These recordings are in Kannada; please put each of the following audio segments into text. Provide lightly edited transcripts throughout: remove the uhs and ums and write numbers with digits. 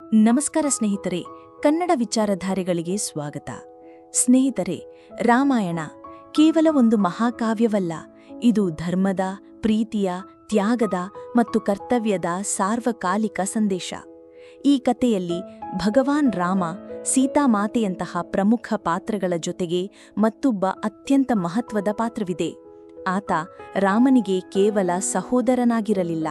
ನಮಸ್ಕಾರ ಸ್ನೇಹಿತರೆ, ಕನ್ನಡ ವಿಚಾರಧಾರೆಗಳಿಗೆ ಸ್ವಾಗತ. ಸ್ನೇಹಿತರೆ, ರಾಮಾಯಣ ಕೇವಲ ಒಂದು ಮಹಾಕಾವ್ಯವಲ್ಲ. ಇದು ಧರ್ಮದ, ಪ್ರೀತಿಯ, ತ್ಯಾಗದ ಮತ್ತು ಕರ್ತವ್ಯದ ಸಾರ್ವಕಾಲಿಕ ಸಂದೇಶ. ಈ ಕಥೆಯಲ್ಲಿ ಭಗವಾನ್ ರಾಮ, ಸೀತಾಮಾತೆಯಂತಹ ಪ್ರಮುಖ ಪಾತ್ರಗಳ ಜೊತೆಗೆ ಮತ್ತೊಬ್ಬ ಅತ್ಯಂತ ಮಹತ್ವದ ಪಾತ್ರವಿದೆ. ಆತ ರಾಮನಿಗೆ ಕೇವಲ ಸಹೋದರನಾಗಿರಲಿಲ್ಲ,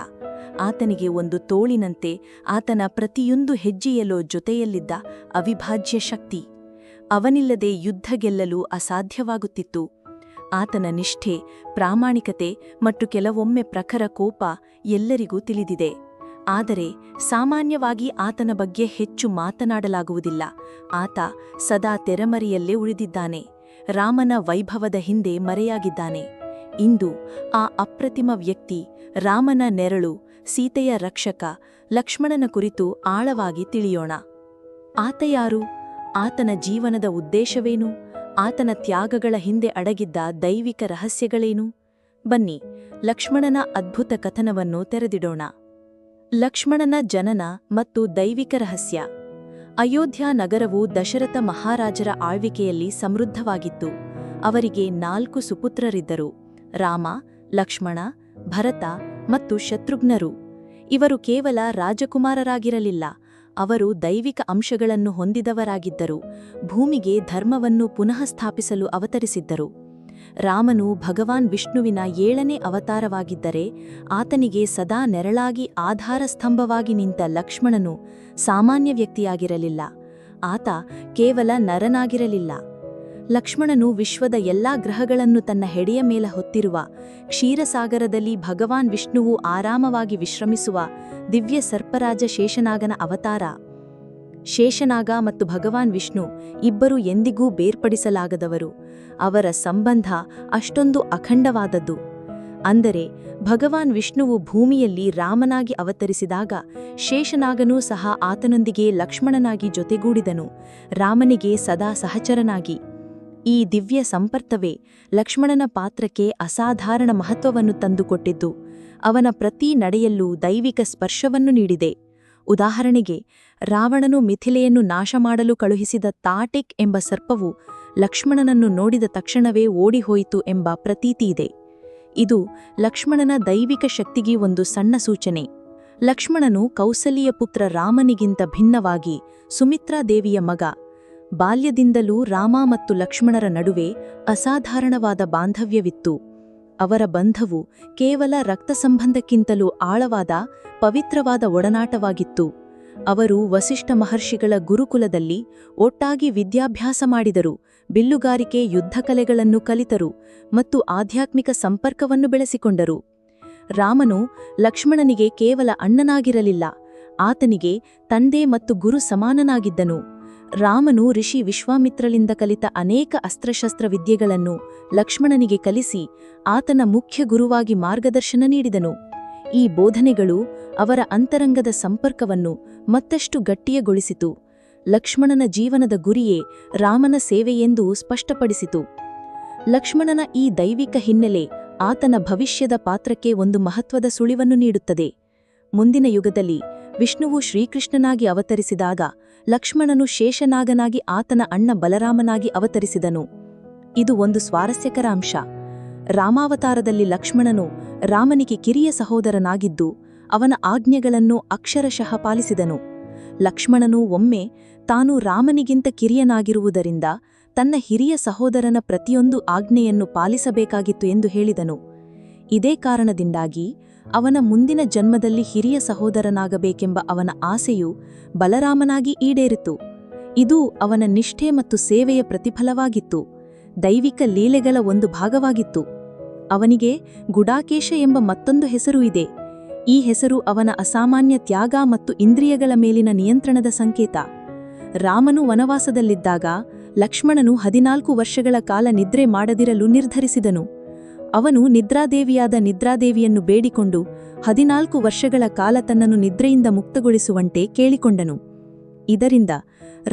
ಆತನಿಗೆ ಒಂದು ತೋಳಿನಂತೆ, ಆತನ ಪ್ರತಿಯೊಂದು ಹೆಜ್ಜೆಯಲ್ಲೂ ಜೊತೆಯಲ್ಲಿದ್ದ ಅವಿಭಾಜ್ಯ ಶಕ್ತಿ. ಅವನಿಲ್ಲದೆ ಯುದ್ಧ ಗೆಲ್ಲಲು ಅಸಾಧ್ಯವಾಗುತ್ತಿತ್ತು. ಆತನ ನಿಷ್ಠೆ, ಪ್ರಾಮಾಣಿಕತೆ ಮತ್ತು ಕೆಲವೊಮ್ಮೆ ಪ್ರಖರ ಕೋಪ ಎಲ್ಲರಿಗೂ ತಿಳಿದಿದೆ. ಆದರೆ ಸಾಮಾನ್ಯವಾಗಿ ಆತನ ಬಗ್ಗೆ ಹೆಚ್ಚು ಮಾತನಾಡಲಾಗುವುದಿಲ್ಲ. ಆತ ಸದಾ ತೆರೆಮರೆಯಲ್ಲೇ ಉಳಿದಿದ್ದಾನೆ, ರಾಮನ ವೈಭವದ ಹಿಂದೆ ಮರೆಯಾಗಿದ್ದಾನೆ. ಇಂದು ಆ ಅಪ್ರತಿಮ ವ್ಯಕ್ತಿ, ರಾಮನ ನೆರಳು, ಸೀತೆಯ ರಕ್ಷಕ, ಲಕ್ಷ್ಮಣನ ಕುರಿತು ಆಳವಾಗಿ ತಿಳಿಯೋಣ. ಆತ ಯಾರು? ಆತನ ಜೀವನದ ಉದ್ದೇಶವೇನು? ಆತನ ತ್ಯಾಗಗಳ ಹಿಂದೆ ಅಡಗಿದ್ದ ದೈವಿಕ ರಹಸ್ಯಗಳೇನು? ಬನ್ನಿ, ಲಕ್ಷ್ಮಣನ ಅದ್ಭುತ ಕಥನವನ್ನು ತೆರೆದಿಡೋಣ. ಲಕ್ಷ್ಮಣನ ಜನನ ಮತ್ತು ದೈವಿಕ ರಹಸ್ಯ. ಅಯೋಧ್ಯ ನಗರವು ದಶರಥ ಮಹಾರಾಜರ ಆಳ್ವಿಕೆಯಲ್ಲಿ ಸಮೃದ್ಧವಾಗಿತ್ತು. ಅವರಿಗೆ 4 ಸುಪುತ್ರರಿದ್ದರು: ರಾಮ, ಲಕ್ಷ್ಮಣ, ಭರತ ಮತ್ತು ಶತ್ರುಘ್ನರು. ಇವರು ಕೇವಲ ರಾಜಕುಮಾರರಾಗಿರಲಿಲ್ಲ, ಅವರು ದೈವಿಕ ಅಂಶಗಳನ್ನು ಹೊಂದಿದವರಾಗಿದ್ದರು. ಭೂಮಿಗೆ ಧರ್ಮವನ್ನು ಪುನಃ ಸ್ಥಾಪಿಸಲು ಅವತರಿಸಿದ್ದರು. ರಾಮನು ಭಗವಾನ್ ವಿಷ್ಣುವಿನ 7ನೇ ಅವತಾರವಾಗಿದ್ದರೆ, ಆತನಿಗೆ ಸದಾ ನೆರಳಾಗಿ ಆಧಾರ ಸ್ತಂಭವಾಗಿ ನಿಂತ ಲಕ್ಷ್ಮಣನು ಸಾಮಾನ್ಯ ವ್ಯಕ್ತಿಯಾಗಿರಲಿಲ್ಲ. ಆತ ಕೇವಲ ನರನಾಗಿರಲಿಲ್ಲ. ಲಕ್ಷ್ಮಣನು ವಿಶ್ವದ ಎಲ್ಲಾ ಗ್ರಹಗಳನ್ನು ತನ್ನ ಹೆಡೆಯ ಮೇಲೆ ಹೊತ್ತಿರುವ, ಕ್ಷೀರಸಾಗರದಲ್ಲಿ ಭಗವಾನ್ ವಿಷ್ಣುವು ಆರಾಮವಾಗಿ ವಿಶ್ರಮಿಸುವ ದಿವ್ಯ ಸರ್ಪರಾಜ ಶೇಷನಾಗನ ಅವತಾರ. ಶೇಷನಾಗ ಮತ್ತು ಭಗವಾನ್ ವಿಷ್ಣು ಇಬ್ಬರೂ ಎಂದಿಗೂ ಬೇರ್ಪಡಿಸಲಾಗದವರು. ಅವರ ಸಂಬಂಧ ಅಷ್ಟೊಂದು ಅಖಂಡವಾದದ್ದು. ಅಂದರೆ ಭಗವಾನ್ ವಿಷ್ಣುವು ಭೂಮಿಯಲ್ಲಿ ರಾಮನಾಗಿ ಅವತರಿಸಿದಾಗ, ಶೇಷನಾಗನೂ ಸಹ ಆತನೊಂದಿಗೆ ಲಕ್ಷ್ಮಣನಾಗಿ ಜೊತೆಗೂಡಿದನು, ರಾಮನಿಗೆ ಸದಾ ಸಹಚರನಾಗಿ. ಈ ದಿವ್ಯ ಸಂಪರ್ಕವೇ ಲಕ್ಷ್ಮಣನ ಪಾತ್ರಕ್ಕೆ ಅಸಾಧಾರಣ ಮಹತ್ವವನ್ನು ತಂದುಕೊಟ್ಟಿದ್ದು. ಅವನ ಪ್ರತಿ ನಡೆಯಲ್ಲೂ ದೈವಿಕ ಸ್ಪರ್ಶವನ್ನು ನೀಡಿದೆ. ಉದಾಹರಣೆಗೆ, ರಾವಣನು ಮಿಥಿಲೆಯನ್ನು ನಾಶ ಮಾಡಲು ಕಳುಹಿಸಿದ ತಾಟಿಕ್ ಎಂಬ ಸರ್ಪವು ಲಕ್ಷ್ಮಣನನ್ನು ನೋಡಿದ ತಕ್ಷಣವೇ ಓಡಿಹೋಯಿತು ಎಂಬ ಪ್ರತೀತಿಯಿದೆ. ಇದು ಲಕ್ಷ್ಮಣನ ದೈವಿಕ ಶಕ್ತಿಗೆ ಒಂದು ಸಣ್ಣ ಸೂಚನೆ. ಲಕ್ಷ್ಮಣನು ಕೌಸಲ್ಯ ಪುತ್ರ ರಾಮನಿಗಿಂತ ಭಿನ್ನವಾಗಿ ಸುಮಿತ್ರಾದೇವಿಯ ಮಗ. ಬಾಲ್ಯದಿಂದಲೂ ರಾಮ ಮತ್ತು ಲಕ್ಷ್ಮಣರ ನಡುವೆ ಅಸಾಧಾರಣವಾದ ಬಾಂಧವ್ಯವಿತ್ತು. ಅವರ ಬಂಧವು ಕೇವಲ ರಕ್ತ ಸಂಬಂಧಕ್ಕಿಂತಲೂ ಆಳವಾದ, ಪವಿತ್ರವಾದ ಒಡನಾಟವಾಗಿತ್ತು. ಅವರು ವಸಿಷ್ಠ ಮಹರ್ಷಿಗಳ ಗುರುಕುಲದಲ್ಲಿ ಒಟ್ಟಾಗಿ ವಿದ್ಯಾಭ್ಯಾಸ ಮಾಡಿದರು, ಬಿಲ್ಲುಗಾರಿಕೆ, ಯುದ್ಧಕಲೆಗಳನ್ನು ಕಲಿತರು ಮತ್ತು ಆಧ್ಯಾತ್ಮಿಕ ಸಂಪರ್ಕವನ್ನು ಬೆಳೆಸಿಕೊಂಡರು. ರಾಮನು ಲಕ್ಷ್ಮಣನಿಗೆ ಕೇವಲ ಅಣ್ಣನಾಗಿರಲಿಲ್ಲ, ಆತನಿಗೆ ತಂದೆ ಮತ್ತು ಗುರು ಸಮಾನನಾಗಿದ್ದನು. ರಾಮನು ಋಷಿ ವಿಶ್ವಾಮಿತ್ರರಿಂದ ಕಲಿತ ಅನೇಕ ಅಸ್ತ್ರಶಸ್ತ್ರ ವಿದ್ಯೆಗಳನ್ನು ಲಕ್ಷ್ಮಣನಿಗೆ ಕಲಿಸಿ ಆತನ ಮುಖ್ಯ ಗುರುವಾಗಿ ಮಾರ್ಗದರ್ಶನ ನೀಡಿದನು. ಈ ಬೋಧನೆಗಳು ಅವರ ಅಂತರಂಗದ ಸಂಪರ್ಕವನ್ನು ಮತ್ತಷ್ಟು ಗಟ್ಟಿಯಗೊಳಿಸಿತು. ಲಕ್ಷ್ಮಣನ ಜೀವನದ ಗುರಿಯೇ ರಾಮನ ಸೇವೆಯೆಂದು ಸ್ಪಷ್ಟಪಡಿಸಿತು. ಲಕ್ಷ್ಮಣನ ಈ ದೈವಿಕ ಹಿನ್ನೆಲೆ ಆತನ ಭವಿಷ್ಯದ ಪಾತ್ರಕ್ಕೆ ಒಂದು ಮಹತ್ವದ ಸುಳಿವನ್ನು ನೀಡುತ್ತದೆ. ಮುಂದಿನ ಯುಗದಲ್ಲಿ ವಿಷ್ಣುವು ಶ್ರೀಕೃಷ್ಣನಾಗಿ ಅವತರಿಸಿದಾಗ, ಲಕ್ಷ್ಮಣನು ಶೇಷನಾಗನಾಗಿ ಆತನ ಅಣ್ಣ ಬಲರಾಮನಾಗಿ ಅವತರಿಸಿದನು. ಇದು ಒಂದು ಸ್ವಾರಸ್ಯಕರ ಅಂಶ. ರಾಮಾವತಾರದಲ್ಲಿ ಲಕ್ಷ್ಮಣನು ರಾಮನಿಗೆ ಕಿರಿಯ ಸಹೋದರನಾಗಿದ್ದು, ಅವನ ಆಜ್ಞೆಗಳನ್ನು ಅಕ್ಷರಶಃ ಪಾಲಿಸಿದನು. ಲಕ್ಷ್ಮಣನು ಒಮ್ಮೆ ತಾನು ರಾಮನಿಗಿಂತ ಕಿರಿಯನಾಗಿರುವುದರಿಂದ ತನ್ನ ಹಿರಿಯ ಸಹೋದರನ ಪ್ರತಿಯೊಂದು ಆಜ್ಞೆಯನ್ನು ಪಾಲಿಸಬೇಕಾಗಿತ್ತು ಎಂದು ಹೇಳಿದನು. ಇದೇ ಕಾರಣದಿಂದಾಗಿ ಅವನ ಮುಂದಿನ ಜನ್ಮದಲ್ಲಿ ಹಿರಿಯ ಸಹೋದರನಾಗಬೇಕೆಂಬ ಅವನ ಆಸೆಯು ಬಲರಾಮನಾಗಿ ಈಡೇರಿತು. ಇದು ಅವನ ನಿಷ್ಠೆ ಮತ್ತು ಸೇವೆಯ ಪ್ರತಿಫಲವಾಗಿತ್ತು, ದೈವಿಕ ಲೀಲೆಗಳ ಒಂದು ಭಾಗವಾಗಿತ್ತು. ಅವನಿಗೆ ಗುಡಾಕೇಶ ಎಂಬ ಮತ್ತೊಂದು ಹೆಸರು ಇದೆ. ಈ ಹೆಸರು ಅವನ ಅಸಾಮಾನ್ಯ ತ್ಯಾಗ ಮತ್ತು ಇಂದ್ರಿಯಗಳ ಮೇಲಿನ ನಿಯಂತ್ರಣದ ಸಂಕೇತ. ರಾಮನು ವನವಾಸದಲ್ಲಿದ್ದಾಗ ಲಕ್ಷ್ಮಣನು 14 ವರ್ಷಗಳ ಕಾಲ ನಿದ್ರೆ ಮಾಡದಿರಲು ನಿರ್ಧರಿಸಿದನು. ಅವನು ನಿದ್ರಾದೇವಿಯಾದ ನಿದ್ರಾದೇವಿಯನ್ನು ಬೇಡಿಕೊಂಡು 14 ವರ್ಷಗಳ ಕಾಲ ತನ್ನನ್ನು ನಿದ್ರೆಯಿಂದ ಮುಕ್ತಗೊಳಿಸುವಂತೆ ಕೇಳಿಕೊಂಡನು. ಇದರಿಂದ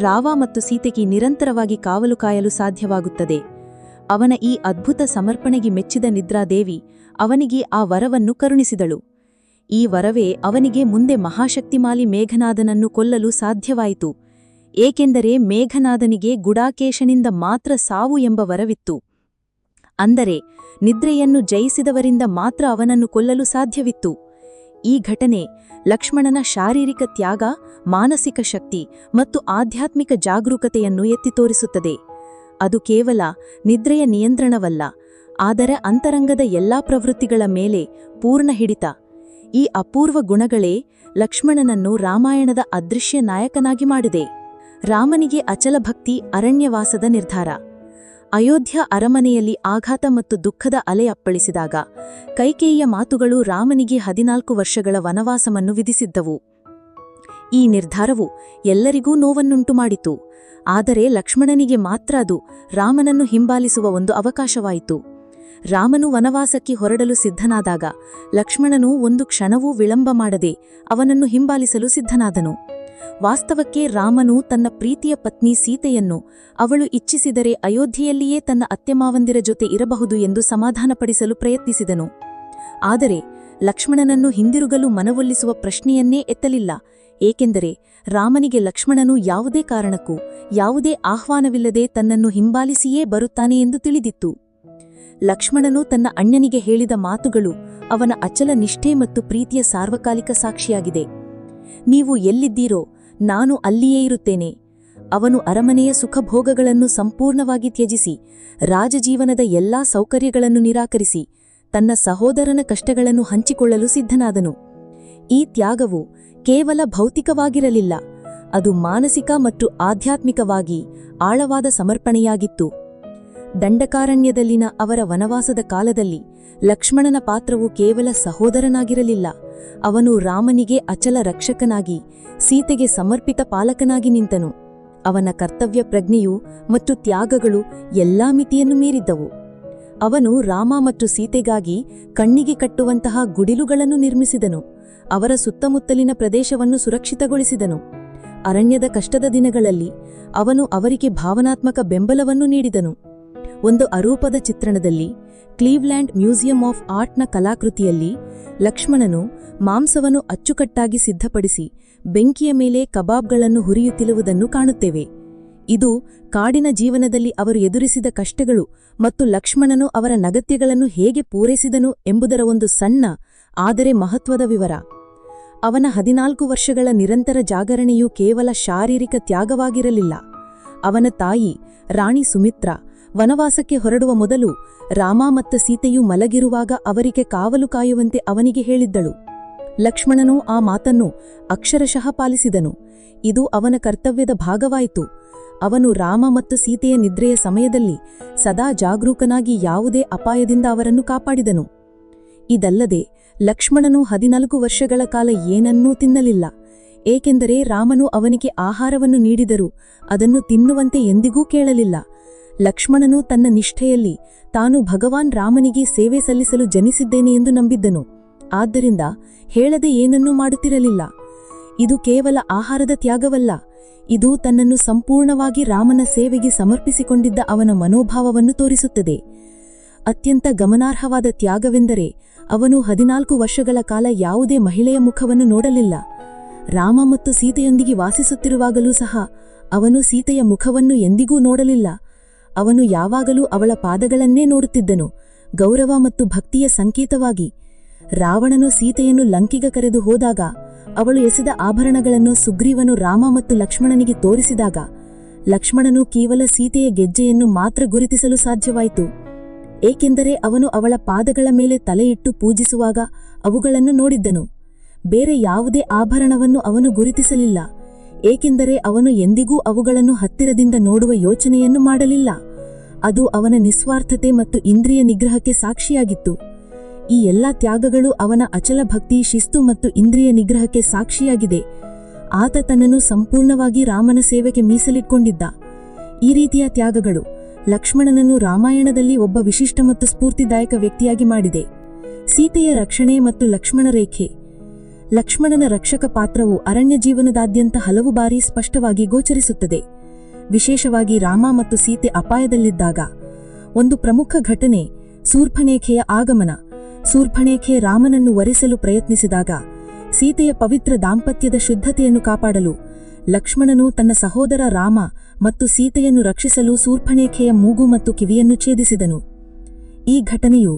ರಾವ ಮತ್ತು ಸೀತೆಗೆ ನಿರಂತರವಾಗಿ ಕಾವಲು ಕಾಯಲು ಸಾಧ್ಯವಾಗುತ್ತದೆ. ಅವನ ಈ ಅದ್ಭುತ ಸಮರ್ಪಣೆಗೆ ಮೆಚ್ಚಿದ ನಿದ್ರಾದೇವಿ ಅವನಿಗೆ ಆ ವರವನ್ನು ಕರುಣಿಸಿದಳು. ಈ ವರವೇ ಅವನಿಗೆ ಮುಂದೆ ಮಹಾಶಕ್ತಿಮಾಲಿ ಮೇಘನಾದನನ್ನು ಕೊಲ್ಲಲು ಸಾಧ್ಯವಾಯಿತು. ಏಕೆಂದರೆ ಮೇಘನಾದನಿಗೆ ಗುಡಾಕೇಶನಿಂದ ಮಾತ್ರ ಸಾವು ಎಂಬ ವರವಿತ್ತು. ಅಂದರೆ ನಿದ್ರೆಯನ್ನು ಜಯಿಸಿದವರಿಂದ ಮಾತ್ರ ಅವನನ್ನು ಕೊಲ್ಲಲು ಸಾಧ್ಯವಿತ್ತು. ಈ ಘಟನೆ ಲಕ್ಷ್ಮಣನ ಶಾರೀರಿಕ ತ್ಯಾಗ, ಮಾನಸಿಕ ಶಕ್ತಿ ಮತ್ತು ಆಧ್ಯಾತ್ಮಿಕ ಜಾಗರೂಕತೆಯನ್ನು ಎತ್ತಿ ತೋರಿಸುತ್ತದೆ. ಅದು ಕೇವಲ ನಿದ್ರೆಯ ನಿಯಂತ್ರಣವಲ್ಲ, ಆದರೆ ಅಂತರಂಗದ ಎಲ್ಲಾ ಪ್ರವೃತ್ತಿಗಳ ಮೇಲೆ ಪೂರ್ಣ ಹಿಡಿತ. ಈ ಅಪೂರ್ವ ಗುಣಗಳೇ ಲಕ್ಷ್ಮಣನನ್ನು ರಾಮಾಯಣದ ಅದೃಶ್ಯ ನಾಯಕನಾಗಿ ಮಾಡಿದೆ. ರಾಮನಿಗೆ ಅಚಲ ಭಕ್ತಿ, ಅರಣ್ಯವಾಸದ ನಿರ್ಧಾರ. ಅಯೋಧ್ಯ ಅರಮನೆಯಲ್ಲಿ ಆಘಾತ ಮತ್ತು ದುಃಖದ ಅಲೆ ಅಪ್ಪಳಿಸಿದಾಗ ಕೈಕೇಯಿಯ ಮಾತುಗಳು ರಾಮನಿಗೆ 14 ವರ್ಷಗಳ ವನವಾಸವನ್ನು ವಿಧಿಸಿದ್ದವು. ಈ ನಿರ್ಧಾರವು ಎಲ್ಲರಿಗೂ ನೋವನ್ನುಂಟು ಮಾಡಿತು. ಆದರೆ ಲಕ್ಷ್ಮಣನಿಗೆ ಮಾತ್ರ ಅದು ರಾಮನನ್ನು ಹಿಂಬಾಲಿಸುವ ಒಂದು ಅವಕಾಶವಾಯಿತು. ರಾಮನು ವನವಾಸಕ್ಕೆ ಹೊರಡಲು ಸಿದ್ಧನಾದಾಗ ಲಕ್ಷ್ಮಣನು ಒಂದು ಕ್ಷಣವೂ ವಿಳಂಬ ಮಾಡದೆ ಅವನನ್ನು ಹಿಂಬಾಲಿಸಲು ಸಿದ್ಧನಾದನು. ವಾಸ್ತವಕ್ಕೆ ರಾಮನು ತನ್ನ ಪ್ರೀತಿಯ ಪತ್ನಿ ಸೀತೆಯನ್ನು ಅವಳು ಇಚ್ಛಿಸಿದರೆ ಅಯೋಧ್ಯೆಯಲ್ಲಿಯೇ ತನ್ನ ಅತ್ತೆಮಾವಂದಿರ ಜೊತೆ ಇರಬಹುದು ಎಂದು ಸಮಾಧಾನಪಡಿಸಲು ಪ್ರಯತ್ನಿಸಿದನು. ಆದರೆ ಲಕ್ಷ್ಮಣನನ್ನು ಹಿಂದಿರುಗಲು ಮನವೊಲಿಸುವ ಪ್ರಶ್ನೆಯನ್ನೇ ಎತ್ತಲಿಲ್ಲ. ಏಕೆಂದರೆ ರಾಮನಿಗೆ ಲಕ್ಷ್ಮಣನು ಯಾವುದೇ ಕಾರಣಕ್ಕೂ, ಯಾವುದೇ ಆಹ್ವಾನವಿಲ್ಲದೆ ತನ್ನನ್ನು ಹಿಂಬಾಲಿಸಿಯೇ ಬರುತ್ತಾನೆ ಎಂದು ತಿಳಿದಿತ್ತು. ಲಕ್ಷ್ಮಣನು ತನ್ನ ಅಣ್ಣನಿಗೆ ಹೇಳಿದ ಮಾತುಗಳು ಅವನ ಅಚಲ ನಿಷ್ಠೆ ಮತ್ತು ಪ್ರೀತಿಯ ಸಾರ್ವಕಾಲಿಕ ಸಾಕ್ಷಿಯಾಗಿದೆ. ನೀವು ಎಲ್ಲಿದ್ದೀರೋ ನಾನು ಅಲ್ಲಿಯೇ ಇರುತ್ತೇನೆ. ಅವನು ಅರಮನೆಯ ಸುಖಭೋಗಗಳನ್ನು ಸಂಪೂರ್ಣವಾಗಿ ತ್ಯಜಿಸಿ, ರಾಜಜೀವನದ ಎಲ್ಲಾ ಸೌಕರ್ಯಗಳನ್ನು ನಿರಾಕರಿಸಿ, ತನ್ನ ಸಹೋದರನ ಕಷ್ಟಗಳನ್ನು ಹಂಚಿಕೊಳ್ಳಲು ಸಿದ್ಧನಾದನು. ಈ ತ್ಯಾಗವು ಕೇವಲ ಭೌತಿಕವಾಗಿರಲಿಲ್ಲ, ಅದು ಮಾನಸಿಕ ಮತ್ತು ಆಧ್ಯಾತ್ಮಿಕವಾಗಿ ಆಳವಾದ ಸಮರ್ಪಣೆಯಾಗಿತ್ತು. ದಂಡಕಾರಣ್ಯದಲ್ಲಿನ ಅವರ ವನವಾಸದ ಕಾಲದಲ್ಲಿ ಲಕ್ಷ್ಮಣನ ಪಾತ್ರವು ಕೇವಲ ಸಹೋದರನಾಗಿರಲಿಲ್ಲ, ಅವನು ರಾಮನಿಗೆ ಅಚಲ ರಕ್ಷಕನಾಗಿ, ಸೀತೆಗೆ ಸಮರ್ಪಿತ ಪಾಲಕನಾಗಿ ನಿಂತನು. ಅವನ ಕರ್ತವ್ಯ ಪ್ರಜ್ಞೆಯು ಮತ್ತು ತ್ಯಾಗಗಳು ಎಲ್ಲಾ ಮಿತಿಯನ್ನು ಮೀರಿದ್ದವು. ಅವನು ರಾಮ ಮತ್ತು ಸೀತೆಗಾಗಿ ಕಣ್ಣಿಗೆ ಕಟ್ಟುವಂತಹ ಗುಡಿಲುಗಳನ್ನು ನಿರ್ಮಿಸಿದನು. ಅವರ ಸುತ್ತಮುತ್ತಲಿನ ಪ್ರದೇಶವನ್ನು ಸುರಕ್ಷಿತಗೊಳಿಸಿದನು. ಅರಣ್ಯದ ಕಷ್ಟದ ದಿನಗಳಲ್ಲಿ ಅವನು ಅವರಿಗೆ ಭಾವನಾತ್ಮಕ ಬೆಂಬಲವನ್ನು ನೀಡಿದನು. ಒಂದು ಅರೂಪದ ಚಿತ್ರಣದಲ್ಲಿ, ಕ್ಲೀವ್ಲ್ಯಾಂಡ್ ಮ್ಯೂಸಿಯಂ ಆಫ್ ಆರ್ಟ್ನ ಕಲಾಕೃತಿಯಲ್ಲಿ ಲಕ್ಷ್ಮಣನು ಮಾಂಸವನ್ನು ಅಚ್ಚುಕಟ್ಟಾಗಿ ಸಿದ್ಧಪಡಿಸಿ ಬೆಂಕಿಯ ಮೇಲೆ ಕಬಾಬ್ಗಳನ್ನು ಹುರಿಯುತ್ತಿರುವುದನ್ನು ಕಾಣುತ್ತೇವೆ. ಇದು ಕಾಡಿನ ಜೀವನದಲ್ಲಿ ಅವರು ಎದುರಿಸಿದ ಕಷ್ಟಗಳು ಮತ್ತು ಲಕ್ಷ್ಮಣನು ಅವರ ಅಗತ್ಯಗಳನ್ನು ಹೇಗೆ ಪೂರೈಸಿದನು ಎಂಬುದರ ಒಂದು ಸಣ್ಣ ಆದರೆ ಮಹತ್ವದ ವಿವರ. ಅವನ 14 ವರ್ಷಗಳ ನಿರಂತರ ಜಾಗರಣೆಯು ಕೇವಲ ಶಾರೀರಿಕ ತ್ಯಾಗವಾಗಿರಲಿಲ್ಲ. ಅವನ ತಾಯಿ ರಾಣಿ ಸುಮಿತ್ರಾ ವನವಾಸಕ್ಕೆ ಹೊರಡುವ ಮೊದಲು ರಾಮ ಮತ್ತು ಸೀತೆಯು ಮಲಗಿರುವಾಗ ಅವರಿಗೆ ಕಾವಲು ಕಾಯುವಂತೆ ಅವನಿಗೆ ಹೇಳಿದ್ದಳು. ಲಕ್ಷ್ಮಣನು ಆ ಮಾತನ್ನು ಅಕ್ಷರಶಃ ಪಾಲಿಸಿದನು. ಇದು ಅವನ ಕರ್ತವ್ಯದ ಭಾಗವಾಯಿತು. ಅವನು ರಾಮ ಮತ್ತು ಸೀತೆಯ ನಿದ್ರೆಯ ಸಮಯದಲ್ಲಿ ಸದಾ ಜಾಗರೂಕನಾಗಿ ಯಾವುದೇ ಅಪಾಯದಿಂದ ಅವರನ್ನು ಕಾಪಾಡಿದನು. ಇದಲ್ಲದೆ ಲಕ್ಷ್ಮಣನು 14 ವರ್ಷಗಳ ಕಾಲ ಏನನ್ನೂ ತಿನ್ನಲಿಲ್ಲ, ಏಕೆಂದರೆ ರಾಮನು ಅವನಿಗೆ ಆಹಾರವನ್ನು ನೀಡಿದರೂ ಅದನ್ನು ತಿನ್ನುವಂತೆ ಎಂದಿಗೂ ಕೇಳಲಿಲ್ಲ. ಲಕ್ಷ್ಮಣನು ತನ್ನ ನಿಷ್ಠೆಯಲ್ಲಿ ತಾನು ಭಗವಾನ್ ರಾಮನಿಗೆ ಸೇವೆ ಸಲ್ಲಿಸಲು ಜನಿಸಿದ್ದೇನೆ ಎಂದು ನಂಬಿದ್ದನು. ಆದ್ದರಿಂದ ಹೇಳದೆ ಏನನ್ನೂ ಮಾಡುತ್ತಿರಲಿಲ್ಲ. ಇದು ಕೇವಲ ಆಹಾರದ ತ್ಯಾಗವಲ್ಲ, ಇದು ತನ್ನನ್ನು ಸಂಪೂರ್ಣವಾಗಿ ರಾಮನ ಸೇವೆಗೆ ಸಮರ್ಪಿಸಿಕೊಂಡಿದ್ದ ಅವನ ಮನೋಭಾವವನ್ನು ತೋರಿಸುತ್ತದೆ. ಅತ್ಯಂತ ಗಮನಾರ್ಹವಾದ ತ್ಯಾಗವೆಂದರೆ ಅವನು 14 ವರ್ಷಗಳ ಕಾಲ ಯಾವುದೇ ಮಹಿಳೆಯ ಮುಖವನ್ನು ನೋಡಲಿಲ್ಲ. ರಾಮ ಮತ್ತು ಸೀತೆಯೊಂದಿಗೆ ವಾಸಿಸುತ್ತಿರುವಾಗಲೂ ಸಹ ಅವನು ಸೀತೆಯ ಮುಖವನ್ನು ಎಂದಿಗೂ ನೋಡಲಿಲ್ಲ. ಅವನು ಯಾವಾಗಲೂ ಅವಳ ಪಾದಗಳನ್ನೇ ನೋಡುತ್ತಿದ್ದನು, ಗೌರವ ಮತ್ತು ಭಕ್ತಿಯ ಸಂಕೇತವಾಗಿ. ರಾವಣನು ಸೀತೆಯನ್ನು ಲಂಕೆಗೆ ಕರೆದು ಹೋದಾಗ ಅವಳು ಎಸೆದ ಆಭರಣಗಳನ್ನು ಸುಗ್ರೀವನು ರಾಮ ಮತ್ತು ಲಕ್ಷ್ಮಣನಿಗೆ ತೋರಿಸಿದಾಗ ಲಕ್ಷ್ಮಣನು ಕೇವಲ ಸೀತೆಯ ಗೆಜ್ಜೆಯನ್ನು ಮಾತ್ರ ಗುರುತಿಸಲು ಸಾಧ್ಯವಾಯಿತು, ಏಕೆಂದರೆ ಅವನು ಅವಳ ಪಾದಗಳ ಮೇಲೆ ತಲೆಯಿಟ್ಟು ಪೂಜಿಸುವಾಗ ಅವುಗಳನ್ನು ನೋಡಿದ್ದನು. ಬೇರೆ ಯಾವುದೇ ಆಭರಣವನ್ನು ಅವನು ಗುರುತಿಸಲಿಲ್ಲ, ಏಕೆಂದರೆ ಅವನು ಎಂದಿಗೂ ಅವುಗಳನ್ನು ಹತ್ತಿರದಿಂದ ನೋಡುವ ಯೋಚನೆಯನ್ನು ಮಾಡಲಿಲ್ಲ. ಅದು ಅವನ ನಿಸ್ವಾರ್ಥತೆ ಮತ್ತು ಇಂದ್ರಿಯ ನಿಗ್ರಹಕ್ಕೆ ಸಾಕ್ಷಿಯಾಗಿತ್ತು. ಈ ಎಲ್ಲ ತ್ಯಾಗಗಳು ಅವನ ಅಚಲ ಭಕ್ತಿ, ಶಿಸ್ತು ಮತ್ತು ಇಂದ್ರಿಯ ನಿಗ್ರಹಕ್ಕೆ ಸಾಕ್ಷಿಯಾಗಿದೆ. ಆತ ತನ್ನನ್ನು ಸಂಪೂರ್ಣವಾಗಿ ರಾಮನ ಸೇವೆಗೆ ಮೀಸಲಿಟ್ಕೊಂಡಿದ್ದ. ಈ ರೀತಿಯ ತ್ಯಾಗಗಳು ಲಕ್ಷ್ಮಣನನ್ನು ರಾಮಾಯಣದಲ್ಲಿ ಒಬ್ಬ ವಿಶಿಷ್ಟ ಮತ್ತು ಸ್ಫೂರ್ತಿದಾಯಕ ವ್ಯಕ್ತಿಯಾಗಿ ಮಾಡಿದೆ. ಸೀತೆಯ ರಕ್ಷಣೆ ಮತ್ತು ಲಕ್ಷ್ಮಣ ರೇಖೆ. ಲಕ್ಷ್ಮಣನ ರಕ್ಷಕ ಪಾತ್ರವು ಅರಣ್ಯ ಜೀವನದಾದ್ಯಂತ ಹಲವು ಬಾರಿ ಸ್ಪಷ್ಟವಾಗಿ ಗೋಚರಿಸುತ್ತದೆ. ವಿಶೇಷವಾಗಿ ರಾಮ ಮತ್ತು ಸೀತೆ ಅಪಾಯದಲ್ಲಿದ್ದಾಗ. ಒಂದು ಪ್ರಮುಖ ಘಟನೆ ಶೂರ್ಪಣಖೆಯ ಆಗಮನ. ಶೂರ್ಪಣಖೆ ರಾಮನನ್ನು ವರಿಸಲು ಪ್ರಯತ್ನಿಸಿದಾಗ ಸೀತೆಯ ಪವಿತ್ರ ದಾಂಪತ್ಯದ ಶುದ್ಧತೆಯನ್ನು ಕಾಪಾಡಲು ಲಕ್ಷ್ಮಣನು ತನ್ನ ಸಹೋದರ ರಾಮ ಮತ್ತು ಸೀತೆಯನ್ನು ರಕ್ಷಿಸಲು ಶೂರ್ಪಣಖೆಯ ಮೂಗು ಮತ್ತು ಕಿವಿಯನ್ನು ಛೇದಿಸಿದನು. ಈ ಘಟನೆಯು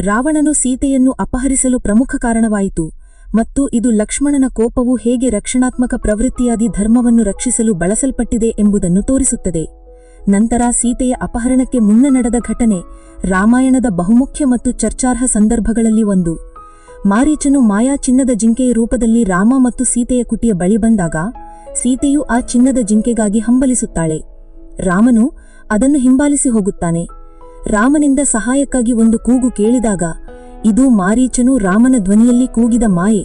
ರಾವಣನು ಸೀತೆಯನ್ನು ಅಪಹರಿಸಲು ಪ್ರಮುಖ ಕಾರಣವಾಯಿತು ಮತ್ತು ಇದು ಲಕ್ಷ್ಮಣನ ಕೋಪವು ಹೇಗೆ ರಕ್ಷಣಾತ್ಮಕ ಪ್ರವೃತ್ತಿಯಾದಿ ಧರ್ಮವನ್ನು ರಕ್ಷಿಸಲು ಬಳಸಲ್ಪಟ್ಟಿದೆ ಎಂಬುದನ್ನು ತೋರಿಸುತ್ತದೆ. ನಂತರ ಸೀತೆಯ ಅಪಹರಣಕ್ಕೆ ಮುನ್ನ ನಡೆದ ಘಟನೆ ರಾಮಾಯಣದ ಬಹುಮುಖ್ಯ ಮತ್ತು ಚರ್ಚಾರ್ಹ ಸಂದರ್ಭಗಳಲ್ಲಿ ಒಂದು. ಮಾರೀಚನು ಮಾಯಾ ಚಿನ್ನದ ಜಿಂಕೆಯ ರೂಪದಲ್ಲಿ ರಾಮ ಮತ್ತು ಸೀತೆಯ ಕುಟಿಯ ಬಳಿ ಬಂದಾಗ ಸೀತೆಯು ಆ ಚಿನ್ನದ ಜಿಂಕೆಗಾಗಿ ಹಂಬಲಿಸುತ್ತಾಳೆ. ರಾಮನು ಅದನ್ನು ಹಿಂಬಾಲಿಸಿ ಹೋಗುತ್ತಾನೆ. ರಾಮನಿಂದ ಸಹಾಯಕ್ಕಾಗಿ ಒಂದು ಕೂಗು ಕೇಳಿದಾಗ ಇದು ಮಾರೀಚನು ರಾಮನ ಧ್ವನಿಯಲ್ಲಿ ಕೂಗಿದ ಮಾಯೆ.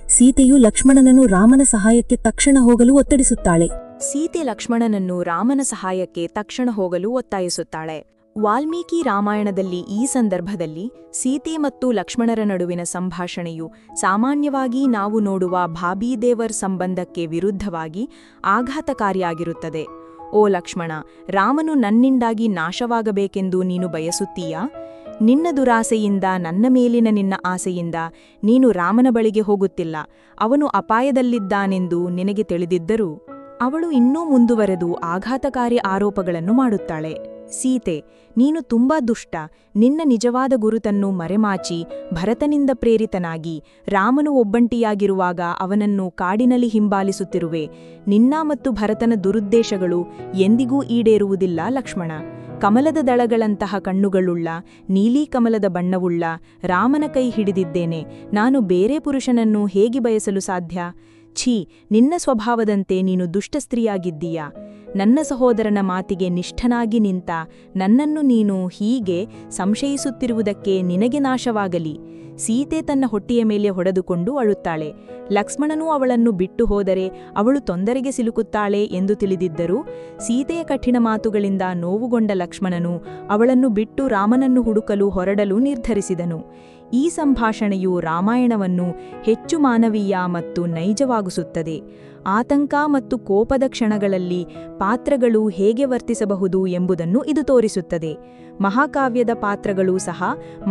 ಸೀತೆಯು ಲಕ್ಷ್ಮಣನನ್ನು ರಾಮನ ಸಹಾಯಕ್ಕೆ ತಕ್ಷಣ ಹೋಗಲು ಒತ್ತಡಿಸುತ್ತಾಳೆ. ಸೀತೆ ಲಕ್ಷ್ಮಣನನ್ನು ರಾಮನ ಸಹಾಯಕ್ಕೆ ತಕ್ಷಣ ಹೋಗಲು ಒತ್ತಾಯಿಸುತ್ತಾಳೆ. ವಾಲ್ಮೀಕಿ ರಾಮಾಯಣದಲ್ಲಿ ಈ ಸಂದರ್ಭದಲ್ಲಿ ಸೀತೆ ಮತ್ತು ಲಕ್ಷ್ಮಣರ ನಡುವಿನ ಸಂಭಾಷಣೆಯು ಸಾಮಾನ್ಯವಾಗಿ ನಾವು ನೋಡುವ ಭಾಬೀದೇವರ್ ಸಂಬಂಧಕ್ಕೆ ವಿರುದ್ಧವಾಗಿ ಆಘಾತಕಾರಿಯಾಗಿರುತ್ತದೆ. ಓ ಲಕ್ಷ್ಮಣ, ರಾಮನು ನನ್ನಿಂದಾಗಿ ನಾಶವಾಗಬೇಕೆಂದು ನೀನು ಬಯಸುತ್ತೀಯಾ? ನಿನ್ನ ದುರಾಸೆಯಿಂದ, ನನ್ನ ಮೇಲಿನ ನಿನ್ನ ಆಸೆಯಿಂದ ನೀನು ರಾಮನ ಬಳಿಗೆ ಹೋಗುತ್ತಿಲ್ಲ. ಅವನು ಅಪಾಯದಲ್ಲಿದ್ದಾನೆಂದು ನಿನಗೆ ತಿಳಿದಿದ್ದರೂ. ಅವಳು ಇನ್ನೂ ಮುಂದುವರೆದು ಆಘಾತಕಾರಿ ಆರೋಪಗಳನ್ನು ಮಾಡುತ್ತಾಳೆ. ಸೀತೆ, ನೀನು ತುಂಬಾ ದುಷ್ಟ. ನಿನ್ನ ನಿಜವಾದ ಗುರುತನ್ನು ಮರೆಮಾಚಿ ಭರತನಿಂದ ಪ್ರೇರಿತನಾಗಿ ರಾಮನು ಒಬ್ಬಂಟಿಯಾಗಿರುವಾಗ ಅವನನ್ನು ಕಾಡಿನಲ್ಲಿ ಹಿಂಬಾಲಿಸುತ್ತಿರುವೆ. ನಿನ್ನ ಮತ್ತು ಭರತನ ದುರುದ್ದೇಶಗಳು ಎಂದಿಗೂ ಈಡೇರುವುದಿಲ್ಲ ಲಕ್ಷ್ಮಣ. ಕಮಲದ ದಳಗಳಂತಹ ಕಣ್ಣುಗಳುಳ್ಳ, ನೀಲಿ ಕಮಲದ ಬಣ್ಣವುಳ್ಳ ರಾಮನ ಕೈ ಹಿಡಿದಿದ್ದೇನೆ. ನಾನು ಬೇರೆ ಪುರುಷನನ್ನು ಹೇಗೆ ಬಯಸಲು ಸಾಧ್ಯ? ಛೀ, ನಿನ್ನ ಸ್ವಭಾವದಂತೆ ನೀನು ದುಷ್ಟಸ್ತ್ರೀಯಾಗಿದ್ದೀಯಾ? ನನ್ನ ಸಹೋದರನ ಮಾತಿಗೆ ನಿಷ್ಠನಾಗಿ ನಿಂತ ನನ್ನನ್ನು ನೀನು ಹೀಗೆ ಸಂಶಯಿಸುತ್ತಿರುವುದಕ್ಕೆ ನಿನಗೆ ನಾಶವಾಗಲಿ. ಸೀತೆ ತನ್ನ ಹೊಟ್ಟೆಯ ಮೇಲೆ ಹೊಡೆದುಕೊಂಡು ಅಳುತ್ತಾಳೆ. ಲಕ್ಷ್ಮಣನೂ ಅವಳನ್ನು ಬಿಟ್ಟು ಹೋದರೆ ಅವಳು ತೊಂದರೆಗೆ ಸಿಲುಕುತ್ತಾಳೆ ಎಂದು ತಿಳಿದಿದ್ದರೂ ಸೀತೆಯ ಕಠಿಣ ಮಾತುಗಳಿಂದ ನೋವುಗೊಂಡ ಲಕ್ಷ್ಮಣನು ಅವಳನ್ನು ಬಿಟ್ಟು ರಾಮನನ್ನು ಹುಡುಕಲು ಹೊರಡಲು ನಿರ್ಧರಿಸಿದನು. ಈ ಸಂಭಾಷಣೆಯು ರಾಮಾಯಣವನ್ನು ಹೆಚ್ಚು ಮಾನವೀಯ ಮತ್ತು ನೈಜವಾಗಿಸುತ್ತದೆ. ಆತಂಕ ಮತ್ತು ಕೋಪದ ಕ್ಷಣಗಳಲ್ಲಿ ಪಾತ್ರಗಳು ಹೇಗೆ ವರ್ತಿಸಬಹುದು ಎಂಬುದನ್ನು ಇದು ತೋರಿಸುತ್ತದೆ. ಮಹಾಕಾವ್ಯದ ಪಾತ್ರಗಳೂ ಸಹ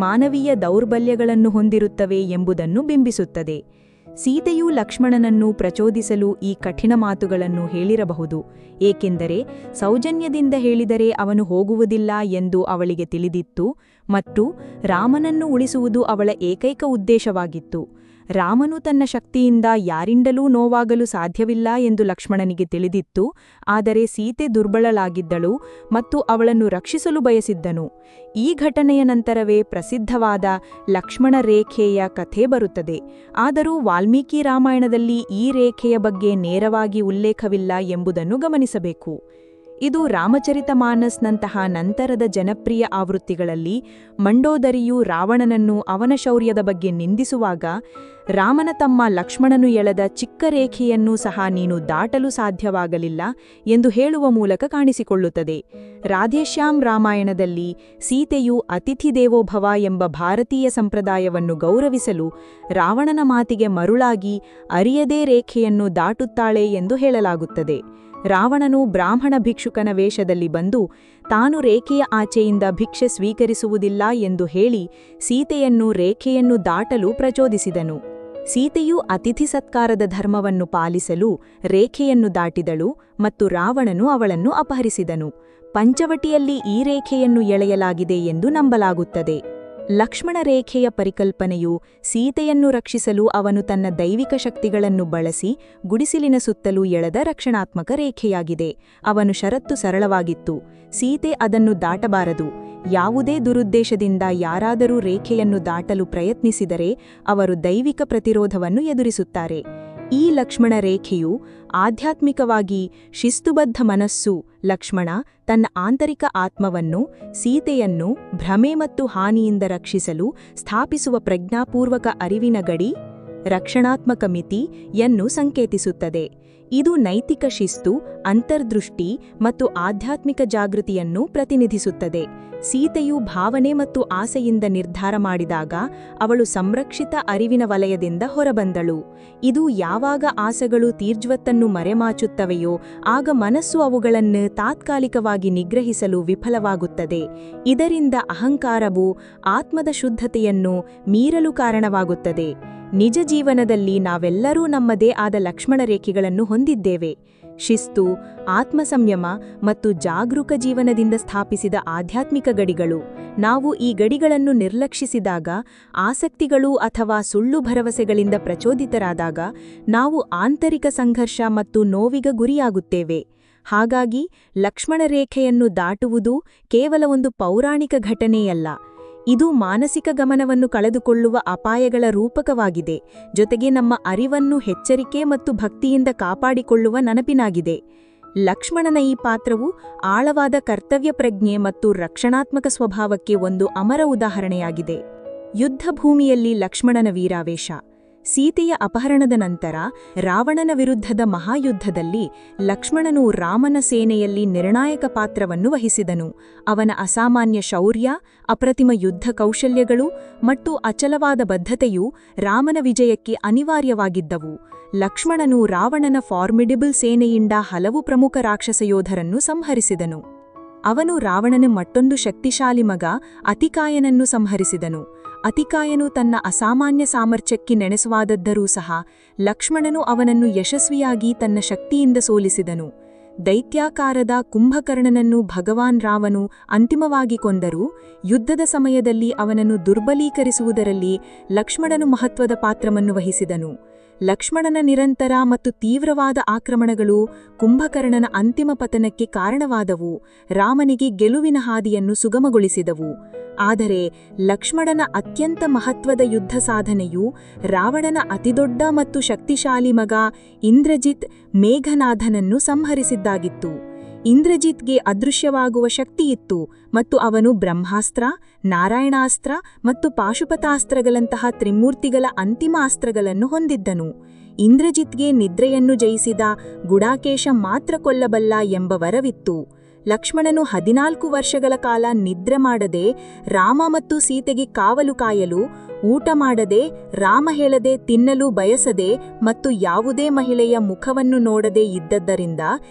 ಮಾನವೀಯ ದೌರ್ಬಲ್ಯಗಳನ್ನು ಹೊಂದಿರುತ್ತವೆ ಎಂಬುದನ್ನು ಬಿಂಬಿಸುತ್ತದೆ. ಸೀತೆಯು ಲಕ್ಷ್ಮಣನನ್ನು ಪ್ರಚೋದಿಸಲು ಈ ಕಠಿಣ ಮಾತುಗಳನ್ನು ಹೇಳಿರಬಹುದು, ಏಕೆಂದರೆ ಸೌಜನ್ಯದಿಂದ ಹೇಳಿದರೆ ಅವನು ಹೋಗುವುದಿಲ್ಲ ಎಂದು ಅವಳಿಗೆ ತಿಳಿದಿತ್ತು ಮತ್ತು ರಾಮನನ್ನು ಉಳಿಸುವುದು ಅವಳ ಏಕೈಕ ಉದ್ದೇಶವಾಗಿತ್ತು. ರಾಮನು ತನ್ನ ಶಕ್ತಿಯಿಂದ ಯಾರಿಂದಲೂ ನೋವಾಗಲು ಸಾಧ್ಯವಿಲ್ಲ ಎಂದು ಲಕ್ಷ್ಮಣನಿಗೆ ತಿಳಿದಿತ್ತು, ಆದರೆ ಸೀತೆ ದುರ್ಬಲಳಾಗಿದ್ದಳು ಮತ್ತು ಅವಳನ್ನು ರಕ್ಷಿಸಲು ಬಯಸಿದ್ದನು. ಈ ಘಟನೆಯ ನಂತರವೇ ಪ್ರಸಿದ್ಧವಾದ ಲಕ್ಷ್ಮಣ ರೇಖೆಯ ಕಥೆ ಬರುತ್ತದೆ. ಆದರೂ ವಾಲ್ಮೀಕಿ ರಾಮಾಯಣದಲ್ಲಿ ಈ ರೇಖೆಯ ಬಗ್ಗೆ ನೇರವಾಗಿ ಉಲ್ಲೇಖವಿಲ್ಲ ಎಂಬುದನ್ನು ಗಮನಿಸಬೇಕು. ಇದು ರಾಮಚರಿತಮಾನಸ್ನಂತಹ ನಂತರದ ಜನಪ್ರಿಯ ಆವೃತ್ತಿಗಳಲ್ಲಿ ಮಂಡೋದರಿಯು ರಾವಣನನ್ನು ಅವನ ಶೌರ್ಯದ ಬಗ್ಗೆ ನಿಂದಿಸುವಾಗ ರಾಮನ ತಮ್ಮ ಲಕ್ಷ್ಮಣನು ಎಳೆದ ಚಿಕ್ಕ ರೇಖೆಯನ್ನೂ ಸಹ ನೀನು ದಾಟಲು ಸಾಧ್ಯವಾಗಲಿಲ್ಲ ಎಂದು ಹೇಳುವ ಮೂಲಕ ಕಾಣಿಸಿಕೊಳ್ಳುತ್ತದೆ. ರಾಧೇಶ್ಯಾಮ್ ರಾಮಾಯಣದಲ್ಲಿ ಸೀತೆಯು ಅತಿಥಿ ದೇವೋಭವ ಎಂಬ ಭಾರತೀಯ ಸಂಪ್ರದಾಯವನ್ನು ಗೌರವಿಸಲು ರಾವಣನ ಮಾತಿಗೆ ಮರುಳಾಗಿ ಅರಿಯದೇ ರೇಖೆಯನ್ನು ದಾಟುತ್ತಾಳೆ ಎಂದು ಹೇಳಲಾಗುತ್ತದೆ. ರಾವಣನು ಬ್ರಾಹ್ಮಣ ಭಿಕ್ಷುಕನ ವೇಷದಲ್ಲಿ ಬಂದು ತಾನು ರೇಖೆಯ ಆಚೆಯಿಂದ ಭಿಕ್ಷೆ ಸ್ವೀಕರಿಸುವುದಿಲ್ಲ ಎಂದು ಹೇಳಿ ಸೀತೆಯನ್ನು ರೇಖೆಯನ್ನು ದಾಟಲು ಪ್ರಚೋದಿಸಿದನು. ಸೀತೆಯು ಅತಿಥಿ ಸತ್ಕಾರದ ಧರ್ಮವನ್ನು ಪಾಲಿಸಲು ರೇಖೆಯನ್ನು ದಾಟಿದಳು ಮತ್ತು ರಾವಣನು ಅವಳನ್ನು ಅಪಹರಿಸಿದನು. ಪಂಚವಟಿಯಲ್ಲಿ ಈ ರೇಖೆಯನ್ನು ಎಳೆಯಲಾಗಿದೆ ಎಂದು ನಂಬಲಾಗುತ್ತದೆ. ಲಕ್ಷ್ಮಣ ರೇಖೆಯ ಪರಿಕಲ್ಪನೆಯು ಸೀತೆಯನ್ನು ರಕ್ಷಿಸಲು ಅವನು ತನ್ನ ದೈವಿಕ ಶಕ್ತಿಗಳನ್ನು ಬಳಸಿ ಗುಡಿಸಿಲಿನ ಸುತ್ತಲೂ ಎಳೆದ ರಕ್ಷಣಾತ್ಮಕ ರೇಖೆಯಾಗಿದೆ. ಅವನು ಷರತ್ತು ಸರಳವಾಗಿತ್ತು: ಸೀತೆ ಅದನ್ನು ದಾಟಬಾರದು. ಯಾವುದೇ ದುರುದ್ದೇಶದಿಂದ ಯಾರಾದರೂ ರೇಖೆಯನ್ನು ದಾಟಲು ಪ್ರಯತ್ನಿಸಿದರೆ ಅವರು ದೈವಿಕ ಪ್ರತಿರೋಧವನ್ನು ಎದುರಿಸುತ್ತಾರೆ. ಈ ಲಕ್ಷ್ಮಣ ರೇಖೆಯು ಆಧ್ಯಾತ್ಮಿಕವಾಗಿ ಶಿಸ್ತುಬದ್ಧ ಮನಸ್ಸು. ಲಕ್ಷ್ಮಣ ತನ್ನ ಆಂತರಿಕ ಆತ್ಮವನ್ನು ಸೀತೆಯನ್ನು ಭ್ರಮೆ ಮತ್ತು ಹಾನಿಯಿಂದ ರಕ್ಷಿಸಲು ಸ್ಥಾಪಿಸುವ ಪ್ರಜ್ಞಾಪೂರ್ವಕ ಅರಿವಿನ ಗಡಿ, ರಕ್ಷಣಾತ್ಮಕ ಮಿತಿಯನ್ನು ಸಂಕೇತಿಸುತ್ತದೆ. ಇದು ನೈತಿಕ ಶಿಸ್ತು, ಅಂತರ್ದೃಷ್ಟಿ ಮತ್ತು ಆಧ್ಯಾತ್ಮಿಕ ಜಾಗೃತಿಯನ್ನು ಪ್ರತಿನಿಧಿಸುತ್ತದೆ. ಸೀತೆಯು ಭಾವನೆ ಮತ್ತು ಆಸೆಯಿಂದ ನಿರ್ಧಾರ ಮಾಡಿದಾಗ ಅವಳು ಸಂರಕ್ಷಿತ ಅರಿವಿನ ವಲಯದಿಂದ ಹೊರಬಂದಳು. ಇದು ಯಾವಾಗ ಆಸೆಗಳು ತೀರ್ಜ್ವತ್ತನ್ನು ಮರೆಮಾಚುತ್ತವೆಯೋ ಆಗ ಮನಸ್ಸು ಅವುಗಳನ್ನು ತಾತ್ಕಾಲಿಕವಾಗಿ ನಿಗ್ರಹಿಸಲು ವಿಫಲವಾಗುತ್ತದೆ. ಇದರಿಂದ ಅಹಂಕಾರವು ಆತ್ಮದ ಶುದ್ಧತೆಯನ್ನು ಮೀರಲು ಕಾರಣವಾಗುತ್ತದೆ. ನಿಜ ಜೀವನದಲ್ಲಿ ನಾವೆಲ್ಲರೂ ನಮ್ಮದೇ ಆದ ಲಕ್ಷ್ಮಣರೇಖೆಗಳನ್ನು ಹೊಂದಿದ್ದೇವೆ. ಶಿಸ್ತು, ಆತ್ಮಸಂಯಮ ಮತ್ತು ಜಾಗರೂಕ ಜೀವನದಿಂದ ಸ್ಥಾಪಿಸಿದ ಆಧ್ಯಾತ್ಮಿಕ ಗಡಿಗಳು. ನಾವು ಈ ಗಡಿಗಳನ್ನು ನಿರ್ಲಕ್ಷಿಸಿದಾಗ, ಆಸಕ್ತಿಗಳು ಅಥವಾ ಸುಳ್ಳು ಭರವಸೆಗಳಿಂದ ಪ್ರಚೋದಿತರಾದಾಗ ನಾವು ಆಂತರಿಕ ಸಂಘರ್ಷ ಮತ್ತು ನೋವಿಗೆ ಗುರಿಯಾಗುತ್ತೇವೆ. ಹಾಗಾಗಿ ಲಕ್ಷ್ಮಣರೇಖೆಯನ್ನು ದಾಟುವುದು ಕೇವಲ ಒಂದು ಪೌರಾಣಿಕ ಘಟನೆಯಲ್ಲ, ಇದು ಮಾನಸಿಕ ಗಮನವನ್ನು ಕಳೆದುಕೊಳ್ಳುವ ಅಪಾಯಗಳ ರೂಪಕವಾಗಿದೆ, ಜೊತೆಗೆ ನಮ್ಮ ಅರಿವನ್ನು ಎಚ್ಚರಿಕೆ ಮತ್ತು ಭಕ್ತಿಯಿಂದ ಕಾಪಾಡಿಕೊಳ್ಳುವ ನೆನಪಿನಾಗಿದೆ. ಲಕ್ಷ್ಮಣನ ಈ ಪಾತ್ರವು ಆಳವಾದ ಕರ್ತವ್ಯ ಪ್ರಜ್ಞೆ ಮತ್ತು ರಕ್ಷಣಾತ್ಮಕ ಸ್ವಭಾವಕ್ಕೆ ಒಂದು ಅಮರ ಉದಾಹರಣೆಯಾಗಿದೆ. ಯುದ್ಧಭೂಮಿಯಲ್ಲಿ ಲಕ್ಷ್ಮಣನ ವೀರಾವೇಶ. ಸೀತೆಯ ಅಪಹರಣದ ನಂತರ ರಾವಣನ ವಿರುದ್ಧದ ಮಹಾಯುದ್ಧದಲ್ಲಿ ಲಕ್ಷ್ಮಣನು ರಾಮನ ಸೇನೆಯಲ್ಲಿ ನಿರ್ಣಾಯಕ ಪಾತ್ರವನ್ನು ವಹಿಸಿದನು. ಅವನ ಅಸಾಮಾನ್ಯ ಶೌರ್ಯ, ಅಪ್ರತಿಮ ಯುದ್ಧ ಕೌಶಲ್ಯಗಳು ಮತ್ತು ಅಚಲವಾದ ಬದ್ಧತೆಯು ರಾಮನ ವಿಜಯಕ್ಕೆ ಅನಿವಾರ್ಯವಾಗಿದ್ದವು. ಲಕ್ಷ್ಮಣನು ರಾವಣನ ಫಾರ್ಮಿಡಿಬಲ್ ಸೇನೆಯಿಂದ ಹಲವು ಪ್ರಮುಖ ರಾಕ್ಷಸ ಯೋಧರನ್ನು ಸಂಹರಿಸಿದನು. ಅವನು ರಾವಣನ ಮತ್ತೊಂದು ಶಕ್ತಿಶಾಲಿ ಮಗ ಅತಿಕಾಯನನ್ನು ಸಂಹರಿಸಿದನು. ಅತಿಕಾಯನು ತನ್ನ ಅಸಾಮಾನ್ಯ ಸಾಮರ್ಥ್ಯಕ್ಕೆ ನೆನೆಸುವಾದದ್ದರೂ ಸಹ ಲಕ್ಷ್ಮಣನು ಅವನನ್ನು ಯಶಸ್ವಿಯಾಗಿ ತನ್ನ ಶಕ್ತಿಯಿಂದ ಸೋಲಿಸಿದನು. ದೈತ್ಯಾಕಾರದ ಕುಂಭಕರ್ಣನನ್ನು ಭಗವಾನ್ ರಾಮನು ಅಂತಿಮವಾಗಿ ಕೊಂದರೂ ಯುದ್ಧದ ಸಮಯದಲ್ಲಿ ಅವನನ್ನು ದುರ್ಬಲೀಕರಿಸುವುದರಲ್ಲಿ ಲಕ್ಷ್ಮಣನು ಮಹತ್ವದ ಪಾತ್ರವನ್ನು ವಹಿಸಿದನು. ಲಕ್ಷ್ಮಣನ ನಿರಂತರ ಮತ್ತು ತೀವ್ರವಾದ ಆಕ್ರಮಣಗಳು ಕುಂಭಕರ್ಣನ ಅಂತಿಮ ಪತನಕ್ಕೆ ಕಾರಣವಾದವು, ರಾಮನಿಗೆ ಗೆಲುವಿನ ಹಾದಿಯನ್ನು ಸುಗಮಗೊಳಿಸಿದವು. ಆದರೆ ಲಕ್ಷ್ಮಣನ ಅತ್ಯಂತ ಮಹತ್ವದ ಯುದ್ಧ ಸಾಧನೆಯು ರಾವಣನ ಅತಿದೊಡ್ಡ ಮತ್ತು ಶಕ್ತಿಶಾಲಿ ಮಗ ಇಂದ್ರಜಿತ್ ಮೇಘನಾದನನ್ನು ಸಂಹರಿಸಿದ್ದಾಗಿತ್ತು. ಇಂದ್ರಜಿತ್ಗೆ ಅದೃಶ್ಯವಾಗುವ ಶಕ್ತಿಯಿತ್ತು ಮತ್ತು ಅವನು ಬ್ರಹ್ಮಾಸ್ತ್ರ, ನಾರಾಯಣಾಸ್ತ್ರ ಮತ್ತು ಪಾಶುಪತಾಸ್ತ್ರಗಳಂತಹ ತ್ರಿಮೂರ್ತಿಗಳ ಅಂತಿಮ ಅಸ್ತ್ರಗಳನ್ನು ಹೊಂದಿದ್ದನು. ಇಂದ್ರಜಿತ್ಗೆ ನಿದ್ರೆಯನ್ನು ಜಯಿಸಿದ ಗುಡಾಕೇಶ ಮಾತ್ರ ಕೊಲ್ಲಬಲ್ಲ ಎಂಬ ವರವಿತ್ತು. ಲಕ್ಷ್ಮಣನು 14 ವರ್ಷಗಳ ಕಾಲ ನಿದ್ರೆ ಮಾಡದೆ ರಾಮ ಮತ್ತು ಸೀತೆಗೆ ಕಾವಲು ಕಾಯಲು, ಊಟ ಮಾಡದೆ, ರಾಮ ಹೇಳದೆ ತಿನ್ನಲು ಬಯಸದೆ ಮತ್ತು ಯಾವುದೇ ಮಹಿಳೆಯ ಮುಖವನ್ನು ನೋಡದೆ ಇದ್ದದ್ದರಿಂದ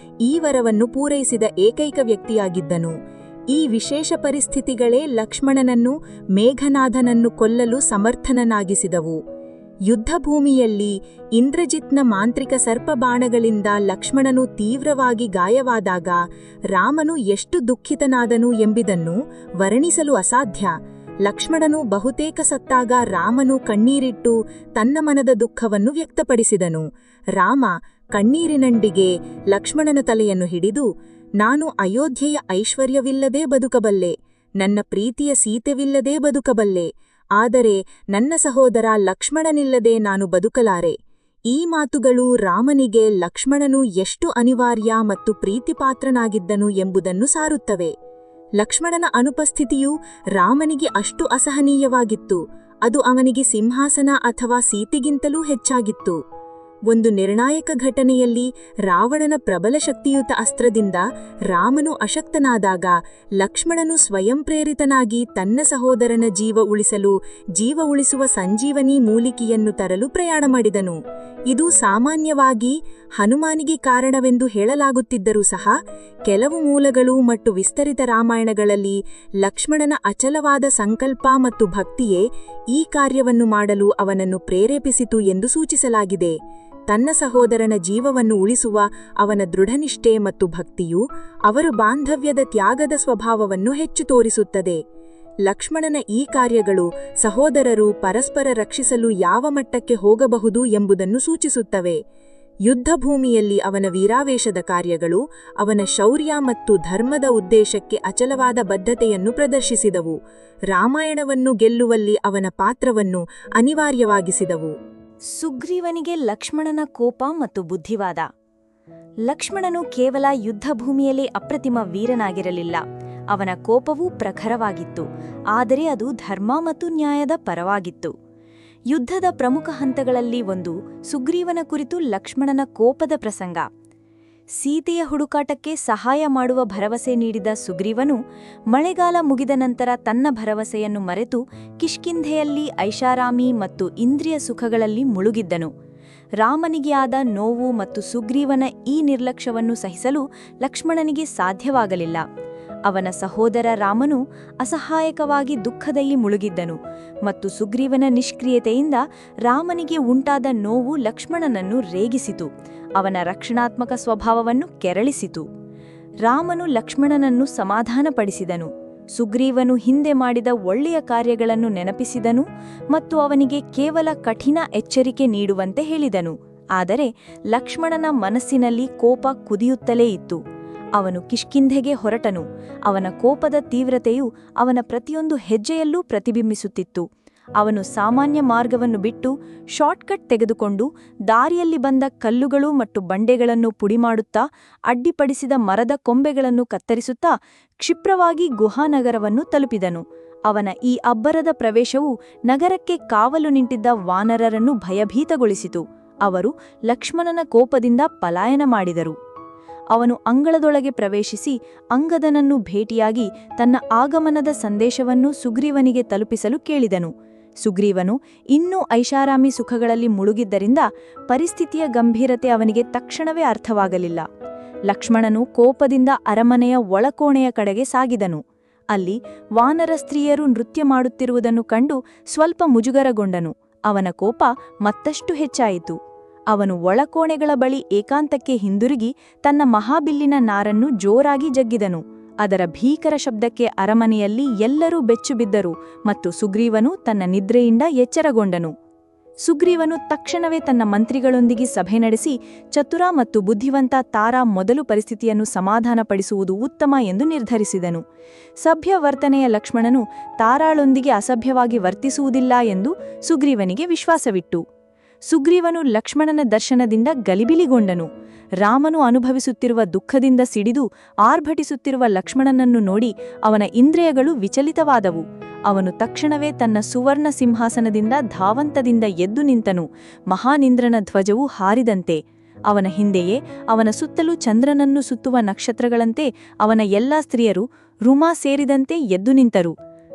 ಈ ವರವನ್ನು ಪೂರೈಸಿದ ಏಕೈಕ ವ್ಯಕ್ತಿಯಾಗಿದ್ದನು. ಈ ವಿಶೇಷ ಪರಿಸ್ಥಿತಿಗಳೇ ಲಕ್ಷ್ಮಣನನ್ನು ಮೇಘನಾದನನ್ನು ಕೊಲ್ಲಲು ಸಮರ್ಥನನ್ನಾಗಿಸಿದವು. ಯುದ್ಧಭೂಮಿಯಲ್ಲಿ ಇಂದ್ರಜಿತ್ನ ಮಾಂತ್ರಿಕ ಸರ್ಪಬಾಣಗಳಿಂದ ಲಕ್ಷ್ಮಣನು ತೀವ್ರವಾಗಿ ಗಾಯವಾದಾಗ ರಾಮನು ಎಷ್ಟು ದುಃಖಿತನಾದನು ಎಂಬುದನ್ನು ವರ್ಣಿಸಲು ಅಸಾಧ್ಯ. ಲಕ್ಷ್ಮಣನು ಬಹುತೇಕ ಸತ್ತಾಗ ರಾಮನು ಕಣ್ಣೀರಿಟ್ಟು ತನ್ನ ಮನದ ದುಃಖವನ್ನು ವ್ಯಕ್ತಪಡಿಸಿದನು. ರಾಮ ಕಣ್ಣೀರಿನಂಡಿಗೆ ಲಕ್ಷ್ಮಣನ ತಲೆಯನ್ನು ಹಿಡಿದು, ನಾನು ಅಯೋಧ್ಯೆಯ ಐಶ್ವರ್ಯವಿಲ್ಲದೇ ಬದುಕಬಲ್ಲೆ, ನನ್ನ ಪ್ರೀತಿಯ ಸೀತೆವಿಲ್ಲದೇ ಬದುಕಬಲ್ಲೆ, ಆದರೆ ನನ್ನ ಸಹೋದರ ಲಕ್ಷ್ಮಣನಿಲ್ಲದೆ ನಾನು ಬದುಕಲಾರೆ. ಈ ಮಾತುಗಳು ರಾಮನಿಗೆ ಲಕ್ಷ್ಮಣನು ಎಷ್ಟು ಅನಿವಾರ್ಯ ಮತ್ತು ಪ್ರೀತಿಪಾತ್ರನಾಗಿದ್ದನು ಎಂಬುದನ್ನು ಸಾರುತ್ತವೆ. ಲಕ್ಷ್ಮಣನ ಅನುಪಸ್ಥಿತಿಯು ರಾಮನಿಗೆ ಅಷ್ಟು ಅಸಹನೀಯವಾಗಿತ್ತು, ಅದು ಅವನಿಗೆ ಸಿಂಹಾಸನ ಅಥವಾ ಸೀತೆಗಿಂತಲೂ ಹೆಚ್ಚಾಗಿತ್ತು. ಒಂದು ನಿರ್ಣಾಯಕ ಘಟನೆಯಲ್ಲಿ ರಾವಣನ ಪ್ರಬಲ ಶಕ್ತಿಯುತ ಅಸ್ತ್ರದಿಂದ ರಾಮನು ಅಶಕ್ತನಾದಾಗ ಲಕ್ಷ್ಮಣನು ಸ್ವಯಂ ಪ್ರೇರಿತನಾಗಿ ತನ್ನ ಸಹೋದರನ ಜೀವ ಉಳಿಸುವ ಸಂಜೀವನಿ ಮೂಲಿಕೆಯನ್ನು ತರಲು ಪ್ರಯಾಣ ಮಾಡಿದನು. ಇದು ಸಾಮಾನ್ಯವಾಗಿ ಹನುಮಾನಿಗೆ ಕಾರಣವೆಂದು ಹೇಳಲಾಗುತ್ತಿದ್ದರೂ ಸಹ ಕೆಲವು ಮೂಲಗಳು ಮತ್ತು ವಿಸ್ತರಿತ ರಾಮಾಯಣಗಳಲ್ಲಿ ಲಕ್ಷ್ಮಣನ ಅಚಲವಾದ ಸಂಕಲ್ಪ ಮತ್ತು ಭಕ್ತಿಯೇ ಈ ಕಾರ್ಯವನ್ನು ಮಾಡಲು ಅವನನ್ನು ಪ್ರೇರೇಪಿಸಿತು ಎಂದು ಸೂಚಿಸಲಾಗಿದೆ. ತನ್ನ ಸಹೋದರನ ಜೀವವನ್ನು ಉಳಿಸುವ ಅವನ ದೃಢನಿಷ್ಠೆ ಮತ್ತು ಭಕ್ತಿಯು ಅವರ ಬಾಂಧವ್ಯದ ತ್ಯಾಗದ ಸ್ವಭಾವವನ್ನು ಹೆಚ್ಚು ತೋರಿಸುತ್ತದೆ. ಲಕ್ಷ್ಮಣನ ಈ ಕಾರ್ಯಗಳು ಸಹೋದರರು ಪರಸ್ಪರ ರಕ್ಷಿಸಲು ಯಾವ ಮಟ್ಟಕ್ಕೆ ಹೋಗಬಹುದು ಎಂಬುದನ್ನು ಸೂಚಿಸುತ್ತವೆ. ಯುದ್ಧಭೂಮಿಯಲ್ಲಿ ಅವನ ವೀರಾವೇಶದ ಕಾರ್ಯಗಳು ಅವನ ಶೌರ್ಯ ಮತ್ತು ಧರ್ಮದ ಉದ್ದೇಶಕ್ಕೆ ಅಚಲವಾದ ಬದ್ಧತೆಯನ್ನು ಪ್ರದರ್ಶಿಸಿದವು. ರಾಮಾಯಣವನ್ನು ಗೆಲ್ಲುವಲ್ಲಿ ಅವನ ಪಾತ್ರವನ್ನು ಅನಿವಾರ್ಯವಾಗಿಸಿದವು. ಸುಗ್ರೀವನಿಗೆ ಲಕ್ಷ್ಮಣನ ಕೋಪ ಮತ್ತು ಬುದ್ಧಿವಾದ. ಲಕ್ಷ್ಮಣನು ಕೇವಲ ಯುದ್ಧಭೂಮಿಯಲ್ಲಿ ಅಪ್ರತಿಮ ವೀರನಾಗಿರಲಿಲ್ಲ, ಅವನ ಕೋಪವೂ ಪ್ರಖರವಾಗಿತ್ತು, ಆದರೆ ಅದು ಧರ್ಮ ಮತ್ತು ನ್ಯಾಯದ ಪರವಾಗಿತ್ತು. ಯುದ್ಧದ ಪ್ರಮುಖ ಹಂತಗಳಲ್ಲಿ ಒಂದು ಸುಗ್ರೀವನ ಕುರಿತು ಲಕ್ಷ್ಮಣನ ಕೋಪದ ಪ್ರಸಂಗ. ಸೀತೆಯ ಹುಡುಕಾಟಕ್ಕೆ ಸಹಾಯ ಮಾಡುವ ಭರವಸೆ ನೀಡಿದ ಸುಗ್ರೀವನು ಮಳೆಗಾಲ ಮುಗಿದ ನಂತರ ತನ್ನ ಭರವಸೆಯನ್ನು ಮರೆತು ಕಿಷ್ಕಿಂಧೆಯಲ್ಲಿ ಐಷಾರಾಮಿ ಮತ್ತು ಇಂದ್ರಿಯ ಸುಖಗಳಲ್ಲಿ ಮುಳುಗಿದ್ದನು. ರಾಮನಿಗೆ ಆದ ನೋವು ಮತ್ತು ಸುಗ್ರೀವನ ಈ ನಿರ್ಲಕ್ಷ್ಯವನ್ನು ಸಹಿಸಲು ಲಕ್ಷ್ಮಣನಿಗೆ ಸಾಧ್ಯವಾಗಲಿಲ್ಲ. ಅವನ ಸಹೋದರ ರಾಮನು ಅಸಹಾಯಕವಾಗಿ ದುಃಖದಲ್ಲಿ ಮುಳುಗಿದ್ದನು ಮತ್ತು ಸುಗ್ರೀವನ ನಿಷ್ಕ್ರಿಯತೆಯಿಂದ ರಾಮನಿಗೆ ಉಂಟಾದ ನೋವು ಲಕ್ಷ್ಮಣನನ್ನು ರೇಗಿಸಿತು, ಅವನ ರಕ್ಷಣಾತ್ಮಕ ಸ್ವಭಾವವನ್ನು ಕೆರಳಿಸಿತು. ರಾಮನು ಲಕ್ಷ್ಮಣನನ್ನು ಸಮಾಧಾನಪಡಿಸಿದನು, ಸುಗ್ರೀವನು ಹಿಂದೆ ಮಾಡಿದ ಒಳ್ಳೆಯ ಕಾರ್ಯಗಳನ್ನು ನೆನಪಿಸಿದನು ಮತ್ತು ಅವನಿಗೆ ಕೇವಲ ಕಠಿಣ ಎಚ್ಚರಿಕೆ ನೀಡುವಂತೆ ಹೇಳಿದನು. ಆದರೆ ಲಕ್ಷ್ಮಣನ ಮನಸ್ಸಿನಲ್ಲಿ ಕೋಪ ಕುದಿಯುತ್ತಲೇ ಇತ್ತು. ಅವನು ಕಿಷ್ಕಿಂಧೆಗೆ ಹೊರಟನು. ಅವನ ಕೋಪದ ತೀವ್ರತೆಯು ಅವನ ಪ್ರತಿಯೊಂದು ಹೆಜ್ಜೆಯಲ್ಲೂ ಪ್ರತಿಬಿಂಬಿಸುತ್ತಿತ್ತು. ಅವನು ಸಾಮಾನ್ಯ ಮಾರ್ಗವನ್ನು ಬಿಟ್ಟು ಶಾರ್ಟ್ಕಟ್ ತೆಗೆದುಕೊಂಡು ದಾರಿಯಲ್ಲಿ ಬಂದ ಕಲ್ಲುಗಳು ಮತ್ತು ಬಂಡೆಗಳನ್ನು ಪುಡಿಮಾಡುತ್ತಾ, ಅಡ್ಡಿಪಡಿಸಿದ ಮರದ ಕೊಂಬೆಗಳನ್ನು ಕತ್ತರಿಸುತ್ತಾ ಕ್ಷಿಪ್ರವಾಗಿ ಗುಹಾನಗರವನ್ನು ತಲುಪಿದನು. ಅವನ ಈ ಅಬ್ಬರದ ಪ್ರವೇಶವು ನಗರಕ್ಕೆ ಕಾವಲು ನಿಂತಿದ್ದ ವಾನರರನ್ನು ಭಯಭೀತಗೊಳಿಸಿತು. ಅವರು ಲಕ್ಷ್ಮಣನ ಕೋಪದಿಂದ ಪಲಾಯನ ಮಾಡಿದರು. ಅವನು ಅಂಗಳದೊಳಗೆ ಪ್ರವೇಶಿಸಿ ಅಂಗದನನ್ನು ಭೇಟಿಯಾಗಿ ತನ್ನ ಆಗಮನದ ಸಂದೇಶವನ್ನು ಸುಗ್ರೀವನಿಗೆ ತಲುಪಿಸಲು ಕೇಳಿದನು. ಸುಗ್ರೀವನು ಇನ್ನೂ ಐಷಾರಾಮಿ ಸುಖಗಳಲ್ಲಿ ಮುಳುಗಿದ್ದರಿಂದ ಪರಿಸ್ಥಿತಿಯ ಗಂಭೀರತೆ ಅವನಿಗೆ ತಕ್ಷಣವೇ ಅರ್ಥವಾಗಲಿಲ್ಲ. ಲಕ್ಷ್ಮಣನು ಕೋಪದಿಂದ ಅರಮನೆಯ ಒಳಕೋಣೆಯ ಕಡೆಗೆ ಸಾಗಿದನು. ಅಲ್ಲಿ ವಾನರ ಸ್ತ್ರೀಯರು ನೃತ್ಯ ಮಾಡುತ್ತಿರುವುದನ್ನು ಕಂಡು ಸ್ವಲ್ಪ ಮುಜುಗರಗೊಂಡನು. ಅವನ ಕೋಪ ಮತ್ತಷ್ಟು ಹೆಚ್ಚಾಯಿತು. ಅವನು ಒಳಕೋಣೆಗಳ ಬಳಿ ಏಕಾಂತಕ್ಕೆ ಹಿಂದಿರುಗಿ ತನ್ನ ಮಹಾಬಿಲ್ಲಿನ ನಾರನ್ನು ಜೋರಾಗಿ ಜಗ್ಗಿದನು. ಅದರ ಭೀಕರ ಶಬ್ದಕ್ಕೆ ಅರಮನೆಯಲ್ಲಿ ಎಲ್ಲರೂ ಬೆಚ್ಚುಬಿದ್ದರು ಮತ್ತು ಸುಗ್ರೀವನು ತನ್ನ ನಿದ್ರೆಯಿಂದ ಎಚ್ಚರಗೊಂಡನು. ಸುಗ್ರೀವನು ತಕ್ಷಣವೇ ತನ್ನ ಮಂತ್ರಿಗಳೊಂದಿಗೆ ಸಭೆ ನಡೆಸಿ ಚತುರ ಮತ್ತು ಬುದ್ಧಿವಂತ ತಾರಾ ಮೊದಲು ಪರಿಸ್ಥಿತಿಯನ್ನು ಸಮಾಧಾನಪಡಿಸುವುದು ಉತ್ತಮ ಎಂದು ನಿರ್ಧರಿಸಿದನು. ಸಭ್ಯ ವರ್ತನೆಯ ಲಕ್ಷ್ಮಣನು ತಾರಾಳೊಂದಿಗೆ ಅಸಭ್ಯವಾಗಿ ವರ್ತಿಸುವುದಿಲ್ಲ ಎಂದು ಸುಗ್ರೀವನಿಗೆ ವಿಶ್ವಾಸವಿಟ್ಟು. ಸುಗ್ರೀವನು ಲಕ್ಷ್ಮಣನ ದರ್ಶನದಿಂದ ಗಲಿಬಿಲಿಗೊಂಡನು. ರಾಮನು ಅನುಭವಿಸುತ್ತಿರುವ ದುಃಖದಿಂದ ಸಿಡಿದು ಆರ್ಭಟಿಸುತ್ತಿರುವ ಲಕ್ಷ್ಮಣನನ್ನು ನೋಡಿ ಅವನ ಇಂದ್ರಿಯಗಳು ವಿಚಲಿತವಾದವು. ಅವನು ತಕ್ಷಣವೇ ತನ್ನ ಸುವರ್ಣ ಸಿಂಹಾಸನದಿಂದ ಧಾವಂತದಿಂದ ಎದ್ದು ನಿಂತನು. ಮಹಾನಿಂದ್ರನ ಧ್ವಜವು ಹಾರಿದಂತೆ ಅವನ ಹಿಂದೆಯೇ, ಅವನ ಸುತ್ತಲೂ ಚಂದ್ರನನ್ನು ಸುತ್ತುವ ನಕ್ಷತ್ರಗಳಂತೆ ಅವನ ಎಲ್ಲಾ ಸ್ತ್ರೀಯರು ರುಮಾ ಸೇರಿದಂತೆ ಎದ್ದು ನಿಂತರು.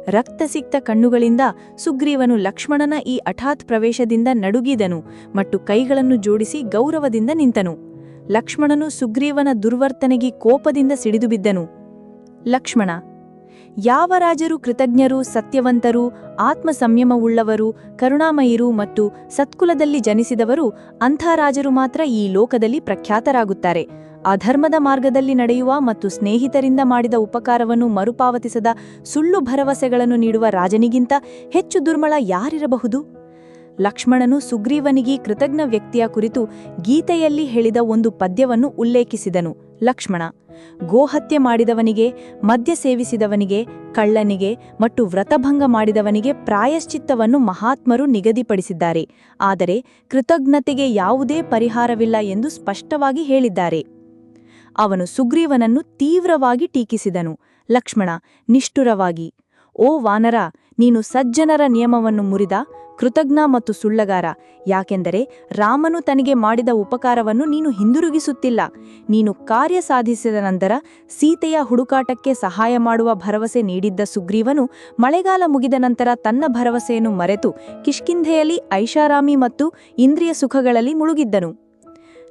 ರಕ್ತಸಿಕ್ತ ಕಣ್ಣುಗಳಿಂದ ಸುಗ್ರೀವನು ಲಕ್ಷ್ಮಣನ ಈ ಹಠಾತ್ ಪ್ರವೇಶದಿಂದ ನಡುಗಿದನು ಮತ್ತು ಕೈಗಳನ್ನು ಜೋಡಿಸಿ ಗೌರವದಿಂದ ನಿಂತನು. ಲಕ್ಷ್ಮಣನು ಸುಗ್ರೀವನ ದುರ್ವರ್ತನೆಗೆ ಕೋಪದಿಂದ ಸಿಡಿದುಬಿದ್ದನು. ಲಕ್ಷ್ಮಣ, ಯಾವ ರಾಜರು ಕೃತಜ್ಞರು, ಸತ್ಯವಂತರು, ಆತ್ಮ ಸಂಯಮವುಳ್ಳವರು, ಕರುಣಾಮಯಿರು ಮತ್ತು ಸತ್ಕುಲದಲ್ಲಿ ಜನಿಸಿದವರು ಅಂಥ ರಾಜರು ಮಾತ್ರ ಈ ಲೋಕದಲ್ಲಿ ಪ್ರಖ್ಯಾತರಾಗುತ್ತಾರೆ. ಅಧರ್ಮದ ಮಾರ್ಗದಲ್ಲಿ ನಡೆಯುವ ಮತ್ತು ಸ್ನೇಹಿತರಿಂದ ಮಾಡಿದ ಉಪಕಾರವನ್ನು ಮರುಪಾವತಿಸದ ಸುಳ್ಳು ಭರವಸೆಗಳನ್ನು ನೀಡುವ ರಾಜನಿಗಿಂತ ಹೆಚ್ಚು ದುರ್ಮಳ ಯಾರಿರಬಹುದು? ಲಕ್ಷ್ಮಣನು ಸುಗ್ರೀವನಿಗೆ ಕೃತಜ್ಞ ವ್ಯಕ್ತಿಯ ಕುರಿತು ಗೀತೆಯಲ್ಲಿ ಹೇಳಿದ ಒಂದು ಪದ್ಯವನ್ನು ಉಲ್ಲೇಖಿಸಿದನು. ಲಕ್ಷ್ಮಣ, ಗೋಹತ್ಯೆ ಮಾಡಿದವನಿಗೆ, ಮದ್ಯ ಸೇವಿಸಿದವನಿಗೆ, ಕಳ್ಳನಿಗೆ ಮತ್ತು ವ್ರತಭಂಗ ಮಾಡಿದವನಿಗೆ ಪ್ರಾಯಶ್ಚಿತ್ತವನ್ನು ಮಹಾತ್ಮರು ನಿಗದಿಪಡಿಸಿದ್ದಾರೆ. ಆದರೆ ಕೃತಜ್ಞತೆಗೆ ಯಾವುದೇ ಪರಿಹಾರವಿಲ್ಲ ಎಂದು ಸ್ಪಷ್ಟವಾಗಿ ಹೇಳಿದ್ದಾರೆ. ಅವನು ಸುಗ್ರೀವನನ್ನು ತೀವ್ರವಾಗಿ ಟೀಕಿಸಿದನು. ಲಕ್ಷ್ಮಣ ನಿಷ್ಠುರವಾಗಿ, ಓ ವಾನರ, ನೀನು ಸಜ್ಜನರ ನಿಯಮವನ್ನು ಮುರಿದ ಕೃತಜ್ಞ ಮತ್ತು ಸುಳ್ಳಗಾರ. ಯಾಕೆಂದರೆ ರಾಮನು ತನಗೆ ಮಾಡಿದ ಉಪಕಾರವನ್ನು ನೀನು ಹಿಂದಿರುಗಿಸುತ್ತಿಲ್ಲ. ನೀನು ಕಾರ್ಯ ಸಾಧಿಸಿದ ನಂತರ ಸೀತೆಯ ಹುಡುಕಾಟಕ್ಕೆ ಸಹಾಯ ಮಾಡುವ ಭರವಸೆ ನೀಡಿದ್ದ ಸುಗ್ರೀವನು ಮಳೆಗಾಲ ಮುಗಿದ ನಂತರ ತನ್ನ ಭರವಸೆಯನ್ನು ಮರೆತು ಕಿಷ್ಕಿಂಧೆಯಲ್ಲಿ ಐಷಾರಾಮಿ ಮತ್ತು ಇಂದ್ರಿಯ ಸುಖಗಳಲ್ಲಿ ಮುಳುಗಿದ್ದನು.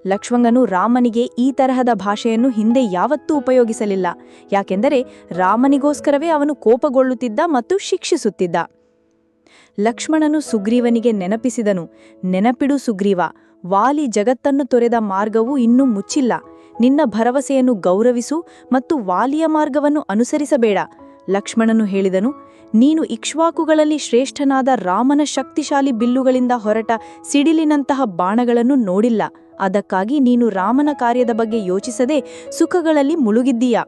ಲಕ್ಷ್ಮಣನು ರಾಮನಿಗೆ ಈ ತರಹದ ಭಾಷೆಯನ್ನು ಹಿಂದೆ ಯಾವತ್ತೂ ಉಪಯೋಗಿಸಲಿಲ್ಲ. ಯಾಕೆಂದರೆ ರಾಮನಿಗೋಸ್ಕರವೇ ಅವನು ಕೋಪಗೊಳ್ಳುತ್ತಿದ್ದ ಮತ್ತು ಶಿಕ್ಷಿಸುತ್ತಿದ್ದ. ಲಕ್ಷ್ಮಣನು ಸುಗ್ರೀವನಿಗೆ ನೆನಪಿಸಿದನು. ನೆನಪಿಡು ಸುಗ್ರೀವ, ವಾಲಿ ಜಗತ್ತನ್ನು ತೊರೆದ ಮಾರ್ಗವು ಇನ್ನೂ ಮುಚ್ಚಿಲ್ಲ. ನಿನ್ನ ಭರವಸೆಯನ್ನು ಗೌರವಿಸು ಮತ್ತು ವಾಲಿಯ ಮಾರ್ಗವನ್ನು ಅನುಸರಿಸಬೇಡ. ಲಕ್ಷ್ಮಣನು ಹೇಳಿದನು, ನೀನು ಇಕ್ಷ್ವಾಕುಗಳಲ್ಲಿ ಶ್ರೇಷ್ಠನಾದ ರಾಮನ ಶಕ್ತಿಶಾಲಿ ಬಿಲ್ಲುಗಳಿಂದ ಹೊರಟ ಸಿಡಿಲಿನಂತಹ ಬಾಣಗಳನ್ನು ನೋಡಿಲ್ಲ. ಅದಕ್ಕಾಗಿ ನೀನು ರಾಮನ ಕಾರ್ಯದ ಬಗ್ಗೆ ಯೋಚಿಸದೆ ಸುಖಗಳಲ್ಲಿ ಮುಳುಗಿದ್ದೀಯ.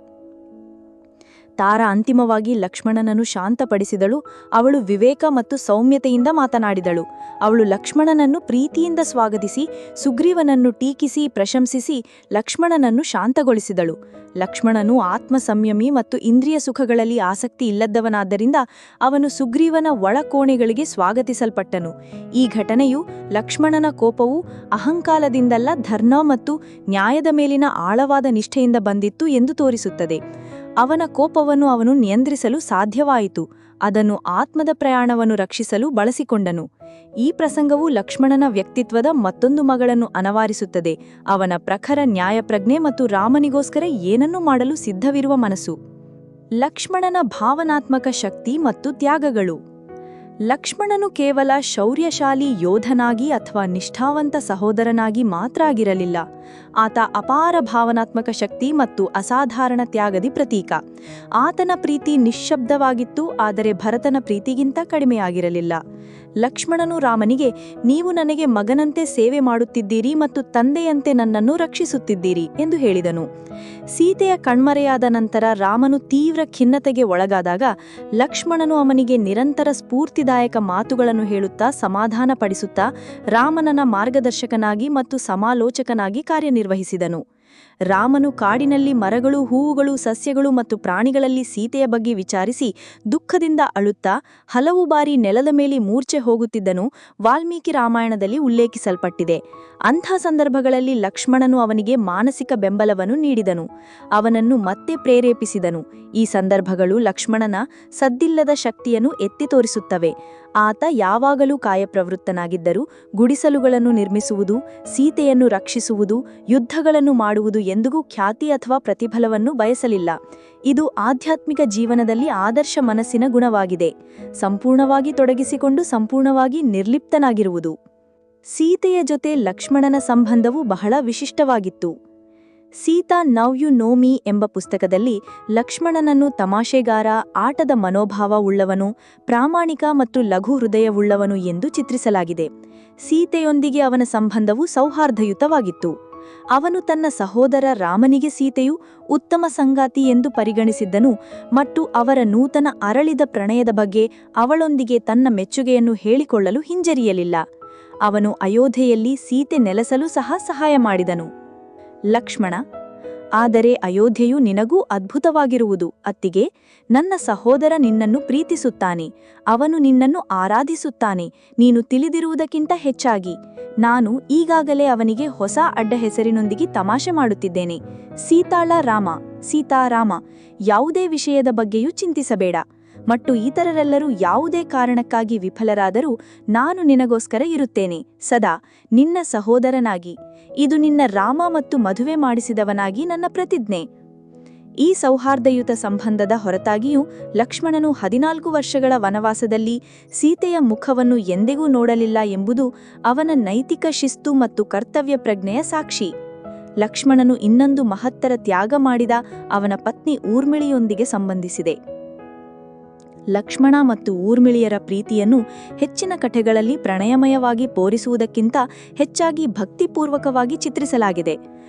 ತಾರಾ ಅಂತಿಮವಾಗಿ ಲಕ್ಷ್ಮಣನನ್ನು ಶಾಂತಪಡಿಸಿದಳು. ಅವಳು ವಿವೇಕ ಮತ್ತು ಸೌಮ್ಯತೆಯಿಂದ ಮಾತನಾಡಿದಳು. ಅವಳು ಲಕ್ಷ್ಮಣನನ್ನು ಪ್ರೀತಿಯಿಂದ ಸ್ವಾಗತಿಸಿ ಸುಗ್ರೀವನನ್ನು ಟೀಕಿಸಿ ಪ್ರಶಂಸಿಸಿ ಲಕ್ಷ್ಮಣನನ್ನು ಶಾಂತಗೊಳಿಸಿದಳು. ಲಕ್ಷ್ಮಣನು ಆತ್ಮಸಂಯಮಿ ಮತ್ತು ಇಂದ್ರಿಯ ಸುಖಗಳಲ್ಲಿ ಆಸಕ್ತಿ ಇಲ್ಲದವನಾದ್ದರಿಂದ ಅವನು ಸುಗ್ರೀವನ ಒಳಕೋಣೆಗಳಿಗೆ ಸ್ವಾಗತಿಸಲ್ಪಟ್ಟನು. ಈ ಘಟನೆಯು ಲಕ್ಷ್ಮಣನ ಕೋಪವು ಅಹಂಕಾರದಿಂದಲ್ಲ, ಧರ್ಮ ಮತ್ತು ನ್ಯಾಯದ ಮೇಲಿನ ಆಳವಾದ ನಿಷ್ಠೆಯಿಂದ ಬಂದಿತ್ತು ಎಂದು ತೋರಿಸುತ್ತದೆ. ಅವನ ಕೋಪವನ್ನು ಅವನು ನಿಯಂತ್ರಿಸಲು ಸಾಧ್ಯವಾಯಿತು, ಅದನ್ನು ಆತ್ಮದ ಪ್ರಯಾಣವನ್ನು ರಕ್ಷಿಸಲು ಬಳಸಿಕೊಂಡನು. ಈ ಪ್ರಸಂಗವು ಲಕ್ಷ್ಮಣನ ವ್ಯಕ್ತಿತ್ವದ ಮತ್ತೊಂದು ಮಗಳನ್ನು ಅನಾವರಿಸುತ್ತದೆ, ಅವನ ಪ್ರಖರ ನ್ಯಾಯಪ್ರಜ್ಞೆ ಮತ್ತು ರಾಮನಿಗೋಸ್ಕರ ಏನನ್ನೂ ಮಾಡಲು ಸಿದ್ಧವಿರುವ ಮನಸ್ಸು. ಲಕ್ಷ್ಮಣನ ಭಾವನಾತ್ಮಕ ಶಕ್ತಿ ಮತ್ತು ತ್ಯಾಗಗಳು. ಲಕ್ಷ್ಮಣನು ಕೇವಲ ಶೌರ್ಯಶಾಲಿ ಯೋಧನಾಗಿ ಅಥವಾ ನಿಷ್ಠಾವಂತ ಸಹೋದರನಾಗಿ ಮಾತ್ರ ಆಗಿರಲಿಲ್ಲ. ಆತ ಅಪಾರ ಭಾವನಾತ್ಮಕ ಶಕ್ತಿ ಮತ್ತು ಅಸಾಧಾರಣ ತ್ಯಾಗದ ಪ್ರತೀಕ. ಆತನ ಪ್ರೀತಿ ನಿಶ್ಶಬ್ದವಾಗಿತ್ತು, ಆದರೆ ಭರತನ ಪ್ರೀತಿಗಿಂತ ಕಡಿಮೆಯಾಗಿರಲಿಲ್ಲ. ಲಕ್ಷ್ಮಣನು ರಾಮನಿಗೆ, ನೀವು ನನಗೆ ಮಗನಂತೆ ಸೇವೆ ಮಾಡುತ್ತಿದ್ದೀರಿ ಮತ್ತು ತಂದೆಯಂತೆ ನನ್ನನ್ನು ರಕ್ಷಿಸುತ್ತಿದ್ದೀರಿ ಎಂದು ಹೇಳಿದನು. ಸೀತೆಯ ಕಣ್ಮರೆಯಾದ ನಂತರ ರಾಮನು ತೀವ್ರ ಖಿನ್ನತೆಗೆ ಒಳಗಾದಾಗ ಲಕ್ಷ್ಮಣನು ಅವನಿಗೆ ನಿರಂತರ ಸ್ಫೂರ್ತಿದಾಯಕ ಮಾತುಗಳನ್ನು ಹೇಳುತ್ತಾ ಸಮಾಧಾನಪಡಿಸುತ್ತಾ ರಾಮನನ ಮಾರ್ಗದರ್ಶಕನಾಗಿ ಮತ್ತು ಸಮಾಲೋಚಕನಾಗಿ ಕಾರ್ಯನಿರ್ವಹಿಸಿದನು. ರಾಮನು ಕಾಡಿನಲ್ಲಿ ಮರಗಳು, ಹೂವುಗಳು, ಸಸ್ಯಗಳು ಮತ್ತು ಪ್ರಾಣಿಗಳಲ್ಲಿ ಸೀತೆಯ ಬಗ್ಗೆ ವಿಚಾರಿಸಿ ದುಃಖದಿಂದ ಅಳುತ್ತಾ ಹಲವು ಬಾರಿ ನೆಲದ ಮೇಲೆ ಮೂರ್ಛೆ ಹೋಗುತ್ತಿದ್ದನು. ವಾಲ್ಮೀಕಿ ರಾಮಾಯಣದಲ್ಲಿ ಉಲ್ಲೇಖಿಸಲ್ಪಟ್ಟಿದೆ. ಅಂಥ ಸಂದರ್ಭಗಳಲ್ಲಿ ಲಕ್ಷ್ಮಣನು ಅವನಿಗೆ ಮಾನಸಿಕ ಬೆಂಬಲವನ್ನು ನೀಡಿದನು, ಅವನನ್ನು ಮತ್ತೆ ಪ್ರೇರೇಪಿಸಿದನು. ಈ ಸಂದರ್ಭಗಳು ಲಕ್ಷ್ಮಣನ ಸದ್ದಿಲ್ಲದ ಶಕ್ತಿಯನ್ನು ಎತ್ತಿ ತೋರಿಸುತ್ತವೆ. ಆತ ಯಾವಾಗಲೂ ಕಾಯಪ್ರವೃತ್ತನಾಗಿದ್ದರೂ ಗುಡಿಸಲುಗಳನ್ನು ನಿರ್ಮಿಸುವುದು, ಸೀತೆಯನ್ನು ರಕ್ಷಿಸುವುದು, ಯುದ್ಧಗಳನ್ನು ಮಾಡುವುದು ಎಂದಿಗೂ ಖ್ಯಾತಿ ಅಥವಾ ಪ್ರತಿಫಲವನ್ನು ಬಯಸಲಿಲ್ಲ. ಇದು ಆಧ್ಯಾತ್ಮಿಕ ಜೀವನದಲ್ಲಿ ಆದರ್ಶ ಮನಸ್ಸಿನ ಗುಣವಾಗಿದೆ. ಸಂಪೂರ್ಣವಾಗಿ ತೊಡಗಿಸಿಕೊಂಡು ಸಂಪೂರ್ಣವಾಗಿ ನಿರ್ಲಿಪ್ತನಾಗಿರುವುದು. ಸೀತೆಯ ಜೊತೆ ಲಕ್ಷ್ಮಣನ ಸಂಬಂಧವು ಬಹಳ ವಿಶಿಷ್ಟವಾಗಿತ್ತು. Sita now you know me ಎಂಬ ಪುಸ್ತಕದಲ್ಲಿ ಲಕ್ಷ್ಮಣನನ್ನು ತಮಾಷೆಗಾರ, ಆಟದ ಮನೋಭಾವ ಉಳ್ಳವನು, ಪ್ರಾಮಾಣಿಕ ಮತ್ತು ಲಘು ಹೃದಯವುಳ್ಳವನು ಎಂದು ಚಿತ್ರಿಸಲಾಗಿದೆ. ಸೀತೆಯೊಂದಿಗೆ ಅವನ ಸಂಬಂಧವು ಸೌಹಾರ್ದಯುತವಾಗಿತ್ತು. ಅವನು ತನ್ನ ಸಹೋದರ ರಾಮನಿಗೆ ಸೀತೆಯು ಉತ್ತಮ ಸಂಗಾತಿ ಎಂದು ಪರಿಗಣಿಸಿದ್ದನು ಮತ್ತು ಅವರ ನೂತನ ಅರಳಿದ ಪ್ರಣಯದ ಬಗ್ಗೆ ಅವಳೊಂದಿಗೆ ತನ್ನ ಮೆಚ್ಚುಗೆಯನ್ನು ಹೇಳಿಕೊಳ್ಳಲು ಹಿಂಜರಿಯಲಿಲ್ಲ. ಅವನು ಅಯೋಧ್ಯೆಯಲ್ಲಿ ಸೀತೆ ನೆಲೆಸಲು ಸಹ ಸಹಾಯ ಮಾಡಿದನು. ಲಕ್ಷ್ಮಣ, ಆದರೆ ಅಯೋಧ್ಯೆಯು ನಿನಗೂ ಅದ್ಭುತವಾಗಿರುವುದು ಅತ್ತಿಗೆ. ನನ್ನ ಸಹೋದರ ನಿನ್ನನ್ನು ಪ್ರೀತಿಸುತ್ತಾನೆ, ಅವನು ನಿನ್ನನ್ನು ಆರಾಧಿಸುತ್ತಾನೆ, ನೀನು ತಿಳಿದಿರುವುದಕ್ಕಿಂತ ಹೆಚ್ಚಾಗಿ. ನಾನು ಈಗಾಗಲೇ ಅವನಿಗೆ ಹೊಸ ಅಡ್ಡ ಹೆಸರಿನೊಂದಿಗೆ ತಮಾಷೆ ಮಾಡುತ್ತಿದ್ದೇನೆ. ಸೀತಾಳ ರಾಮ, ಸೀತಾರಾಮ. ಯಾವುದೇ ವಿಷಯದ ಬಗ್ಗೆಯೂ ಚಿಂತಿಸಬೇಡ. ಮತ್ತು ಇತರರೆಲ್ಲರೂ ಯಾವುದೇ ಕಾರಣಕ್ಕಾಗಿ ವಿಫಲರಾದರೂ ನಾನು ನಿನಗೋಸ್ಕರ ಇರುತ್ತೇನೆ, ಸದಾ ನಿನ್ನ ಸಹೋದರನಾಗಿ. ಇದು ನಿನ್ನ ರಾಮ ಮತ್ತು ಮದುವೆ ಮಾಡಿಸಿದವನಾಗಿ ನನ್ನ ಪ್ರತಿಜ್ಞೆ. ಈ ಸೌಹಾರ್ದಯುತ ಸಂಬಂಧದ ಹೊರತಾಗಿಯೂ ಲಕ್ಷ್ಮಣನು 14 ವರ್ಷಗಳ ವನವಾಸದಲ್ಲಿ ಸೀತೆಯ ಮುಖವನ್ನು ಎಂದಿಗೂ ನೋಡಲಿಲ್ಲ ಎಂಬುದು ಅವನ ನೈತಿಕ ಶಿಸ್ತು ಮತ್ತು ಕರ್ತವ್ಯ ಪ್ರಜ್ಞೆಯ ಸಾಕ್ಷಿ. ಲಕ್ಷ್ಮಣನು ಇನ್ನೊಂದು ಮಹತ್ತರ ತ್ಯಾಗ ಮಾಡಿದ ಅವನ ಪತ್ನಿ ಊರ್ಮಿಳೆಯೊಂದಿಗೆ ಸಂಬಂಧಿಸಿದೆ. ಲಕ್ಷ್ಮಣ ಮತ್ತು ಊರ್ಮಿಳೆಯರ ಪ್ರೀತಿಯನ್ನು ಹೆಚ್ಚಿನ ಕಥೆಗಳಲ್ಲಿ ಪ್ರಣಯಮಯವಾಗಿ ತೋರಿಸುವುದಕ್ಕಿಂತ ಹೆಚ್ಚಾಗಿ ಭಕ್ತಿಪೂರ್ವಕವಾಗಿ ಚಿತ್ರಿಸಲಾಗಿದೆ.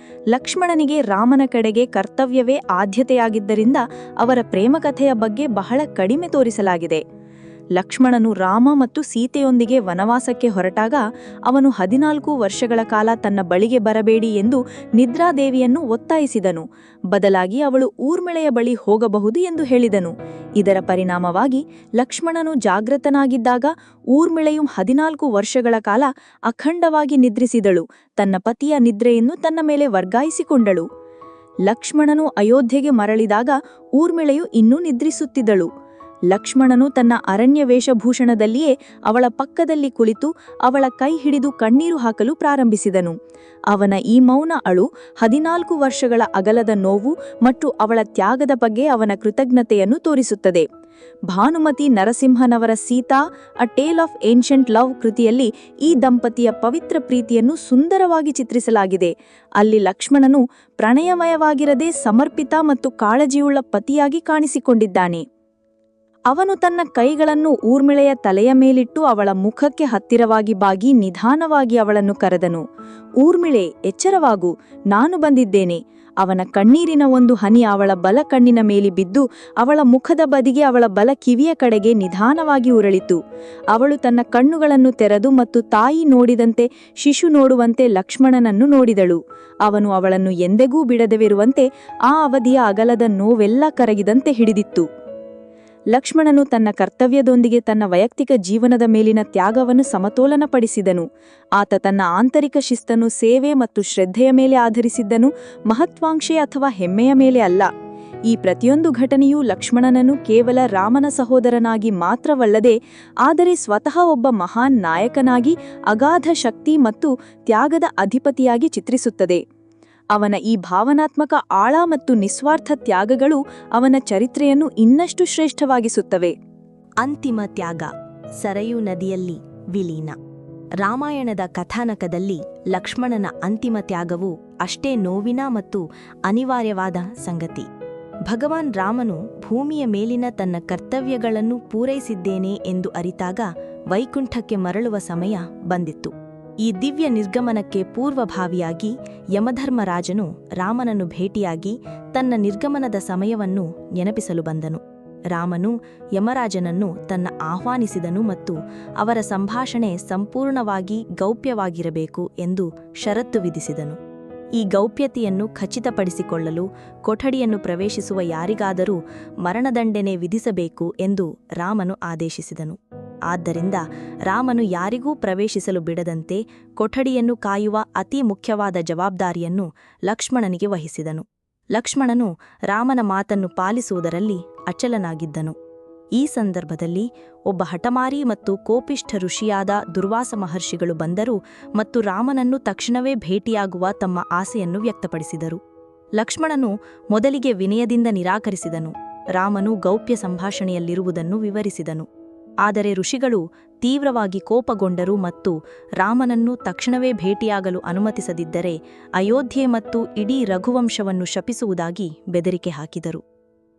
ಲಕ್ಷ್ಮಣನಿಗೆ ರಾಮನ ಕಡೆಗೆ ಕರ್ತವ್ಯವೇ ಆದ್ಯತೆಯಾಗಿದ್ದರಿಂದ ಅವರ ಪ್ರೇಮಕಥೆಯ ಬಗ್ಗೆ ಬಹಳ ಕಡಿಮೆ ತೋರಿಸಲಾಗಿದೆ. ಲಕ್ಷ್ಮಣನು ರಾಮ ಮತ್ತು ಸೀತೆಯೊಂದಿಗೆ ವನವಾಸಕ್ಕೆ ಹೊರಟಾಗ ಅವನು 14 ವರ್ಷಗಳ ಕಾಲ ತನ್ನ ಬಳಿಗೆ ಬರಬೇಡಿ ಎಂದು ನಿದ್ರಾದೇವಿಯನ್ನು ಒತ್ತಾಯಿಸಿದನು. ಬದಲಾಗಿ ಅವಳು ಊರ್ಮಿಳೆಯ ಬಳಿ ಹೋಗಬಹುದು ಎಂದು ಹೇಳಿದನು. ಇದರ ಪರಿಣಾಮವಾಗಿ ಲಕ್ಷ್ಮಣನು ಜಾಗೃತನಾಗಿದ್ದಾಗ ಊರ್ಮಿಳೆಯು 14 ವರ್ಷಗಳ ಕಾಲ ಅಖಂಡವಾಗಿ ನಿದ್ರಿಸಿದಳು. ತನ್ನ ಪತಿಯ ನಿದ್ರೆಯನ್ನು ತನ್ನ ಮೇಲೆ ವರ್ಗಾಯಿಸಿಕೊಂಡಳು. ಲಕ್ಷ್ಮಣನು ಅಯೋಧ್ಯೆಗೆ ಮರಳಿದಾಗ ಊರ್ಮಿಳೆಯು ಇನ್ನೂ ನಿದ್ರಿಸುತ್ತಿದ್ದಳು. ಲಕ್ಷ್ಮಣನು ತನ್ನ ಅರಣ್ಯ ವೇಷಭೂಷಣದಲ್ಲಿಯೇ ಅವಳ ಪಕ್ಕದಲ್ಲಿ ಕುಳಿತು ಅವಳ ಕೈ ಹಿಡಿದು ಕಣ್ಣೀರು ಹಾಕಲು ಪ್ರಾರಂಭಿಸಿದನು. ಅವನ ಈ ಮೌನ ಅಳು 14 ವರ್ಷಗಳ ಅಗಲದ ನೋವು ಮತ್ತು ಅವಳ ತ್ಯಾಗದ ಬಗ್ಗೆ ಅವನ ಕೃತಜ್ಞತೆಯನ್ನು ತೋರಿಸುತ್ತದೆ. ಭಾನುಮತಿ ನರಸಿಂಹನವರ ಸೀತಾ ಅ ಟೇಲ್ ಆಫ್ ಏನ್ಷಂಟ್ ಲವ್ ಕೃತಿಯಲ್ಲಿ ಈ ದಂಪತಿಯ ಪವಿತ್ರ ಪ್ರೀತಿಯನ್ನು ಸುಂದರವಾಗಿ ಚಿತ್ರಿಸಲಾಗಿದೆ. ಅಲ್ಲಿ ಲಕ್ಷ್ಮಣನು ಪ್ರಣಯಮಯವಾಗಿರದೆ ಸಮರ್ಪಿತ ಮತ್ತು ಕಾಳಜಿಯುಳ್ಳ ಪತಿಯಾಗಿ ಕಾಣಿಸಿಕೊಂಡಿದ್ದಾನೆ. ಅವನು ತನ್ನ ಕೈಗಳನ್ನು ಊರ್ಮಿಳೆಯ ತಲೆಯ ಮೇಲಿಟ್ಟು ಅವಳ ಮುಖಕ್ಕೆ ಹತ್ತಿರವಾಗಿ ಬಾಗಿ ನಿಧಾನವಾಗಿ ಅವಳನ್ನು ಕರೆದನು. ಊರ್ಮಿಳೆ, ಎಚ್ಚರವಾಗು, ನಾನು ಬಂದಿದ್ದೇನೆ. ಅವನ ಕಣ್ಣೀರಿನ ಒಂದು ಹನಿ ಅವಳ ಬಲ ಕಣ್ಣಿನ ಮೇಲೆ ಬಿದ್ದು ಅವಳ ಮುಖದ ಬದಿಗೆ ಅವಳ ಬಲ ಕಿವಿಯ ಕಡೆಗೆ ನಿಧಾನವಾಗಿ ಉರಳಿತು. ಅವಳು ತನ್ನ ಕಣ್ಣುಗಳನ್ನು ತೆರೆದು ಮತ್ತು ತಾಯಿ ನೋಡಿದಂತೆ ಶಿಶು ನೋಡುವಂತೆ ಲಕ್ಷ್ಮಣನನ್ನು ನೋಡಿದಳು. ಅವನು ಅವಳನ್ನು ಎಂದೆಗೂ ಬಿಡದವಿರುವಂತೆ ಆ ಅವಧಿಯ ಅಗಲದ ನೋವೆಲ್ಲ ಕರಗಿದಂತೆ ಹಿಡಿದಿತ್ತು. ಲಕ್ಷ್ಮಣನು ತನ್ನ ಕರ್ತವ್ಯದೊಂದಿಗೆ ತನ್ನ ವೈಯಕ್ತಿಕ ಜೀವನದ ಮೇಲಿನ ತ್ಯಾಗವನ್ನು ಸಮತೋಲನಪಡಿಸಿದನು. ಆತ ತನ್ನ ಆಂತರಿಕ ಶಿಸ್ತನ್ನು ಸೇವೆ ಮತ್ತು ಶ್ರದ್ಧೆಯ ಮೇಲೆ ಆಧರಿಸಿದ್ದನು, ಮಹತ್ವಾಂಕ್ಷೆ ಅಥವಾ ಹೆಮ್ಮೆಯ ಮೇಲೆ ಅಲ್ಲ. ಈ ಪ್ರತಿಯೊಂದು ಘಟನೆಯೂ ಲಕ್ಷ್ಮಣನನ್ನು ಕೇವಲ ರಾಮನ ಸಹೋದರನಾಗಿ ಮಾತ್ರವಲ್ಲದೆ, ಆದರೆ ಸ್ವತಃ ಒಬ್ಬ ಮಹಾನ್ ನಾಯಕನಾಗಿ, ಅಗಾಧ ಶಕ್ತಿ ಮತ್ತು ತ್ಯಾಗದ ಅಧಿಪತಿಯಾಗಿ ಚಿತ್ರಿಸುತ್ತದೆ. ಅವನ ಈ ಭಾವನಾತ್ಮಕ ಆಳ ಮತ್ತು ನಿಸ್ವಾರ್ಥ ತ್ಯಾಗಗಳು ಅವನ ಚರಿತ್ರೆಯನ್ನು ಇನ್ನಷ್ಟು ಶ್ರೇಷ್ಠವಾಗಿಸುತ್ತವೆ. ಅಂತಿಮ ತ್ಯಾಗ, ಸರಯೂ ನದಿಯಲ್ಲಿ ವಿಲೀನ. ರಾಮಾಯಣದ ಕಥಾನಕದಲ್ಲಿ ಲಕ್ಷ್ಮಣನ ಅಂತಿಮ ತ್ಯಾಗವು ಅಷ್ಟೇ ನೋವಿನ ಮತ್ತು ಅನಿವಾರ್ಯವಾದ ಸಂಗತಿ. ಭಗವಾನ್ ರಾಮನು ಭೂಮಿಯ ಮೇಲಿನ ತನ್ನ ಕರ್ತವ್ಯಗಳನ್ನು ಪೂರೈಸಿದ್ದೇನೆ ಎಂದು ಅರಿತಾಗ ವೈಕುಂಠಕ್ಕೆ ಮರಳುವ ಸಮಯ ಬಂದಿತ್ತು. ಈ ದಿವ್ಯ ನಿರ್ಗಮನಕ್ಕೆ ಪೂರ್ವಭಾವಿಯಾಗಿ ಯಮಧರ್ಮರಾಜನು ರಾಮನನ್ನು ಭೇಟಿಯಾಗಿ ತನ್ನ ನಿರ್ಗಮನದ ಸಮಯವನ್ನು ನೆನಪಿಸಲು ಬಂದನು. ರಾಮನು ಯಮರಾಜನನ್ನು ತನ್ನ ಆಹ್ವಾನಿಸಿದನು ಮತ್ತು ಅವರ ಸಂಭಾಷಣೆ ಸಂಪೂರ್ಣವಾಗಿ ಗೌಪ್ಯವಾಗಿರಬೇಕು ಎಂದು ಷರತ್ತು ವಿಧಿಸಿದನು. ಈ ಗೌಪ್ಯತೆಯನ್ನು ಖಚಿತಪಡಿಸಿಕೊಳ್ಳಲು ಕೊಠಡಿಯನ್ನು ಪ್ರವೇಶಿಸುವ ಯಾರಿಗಾದರೂ ಮರಣದಂಡನೆ ವಿಧಿಸಬೇಕು ಎಂದು ರಾಮನು ಆದೇಶಿಸಿದನು. ಆದ್ದರಿಂದ ರಾಮನು ಯಾರಿಗೂ ಪ್ರವೇಶಿಸಲು ಬಿಡದಂತೆ ಕೊಠಡಿಯನ್ನು ಕಾಯುವ ಅತಿ ಮುಖ್ಯವಾದ ಜವಾಬ್ದಾರಿಯನ್ನು ಲಕ್ಷ್ಮಣನಿಗೆ ವಹಿಸಿದನು. ಲಕ್ಷ್ಮಣನು ರಾಮನ ಮಾತನ್ನು ಪಾಲಿಸುವುದರಲ್ಲಿ ಅಚಲನಾಗಿದ್ದನು. ಈ ಸಂದರ್ಭದಲ್ಲಿ ಒಬ್ಬ ಹಠಮಾರಿ ಮತ್ತು ಕೋಪಿಷ್ಠ ಋಷಿಯಾದ ದುರ್ವಾಸ ಮಹರ್ಷಿಗಳು ಬಂದರು ಮತ್ತು ರಾಮನನ್ನು ತಕ್ಷಣವೇ ಭೇಟಿಯಾಗುವ ತಮ್ಮ ಆಸೆಯನ್ನು ವ್ಯಕ್ತಪಡಿಸಿದರು. ಲಕ್ಷ್ಮಣನು ಮೊದಲಿಗೆ ವಿನಯದಿಂದ ನಿರಾಕರಿಸಿದನು. ರಾಮನು ಗೌಪ್ಯ ಸಂಭಾಷಣೆಯಲ್ಲಿರುವುದನ್ನು ವಿವರಿಸಿದನು. ಆದರೆ ಋಷಿಗಳು ತೀವ್ರವಾಗಿ ಕೋಪಗೊಂಡರು ಮತ್ತು ರಾಮನನ್ನು ತಕ್ಷಣವೇ ಭೇಟಿಯಾಗಲು ಅನುಮತಿಸದಿದ್ದರೆ ಅಯೋಧ್ಯೆ ಮತ್ತು ಇಡೀ ರಘುವಂಶವನ್ನು ಶಪಿಸುವುದಾಗಿ ಬೆದರಿಕೆ ಹಾಕಿದರು.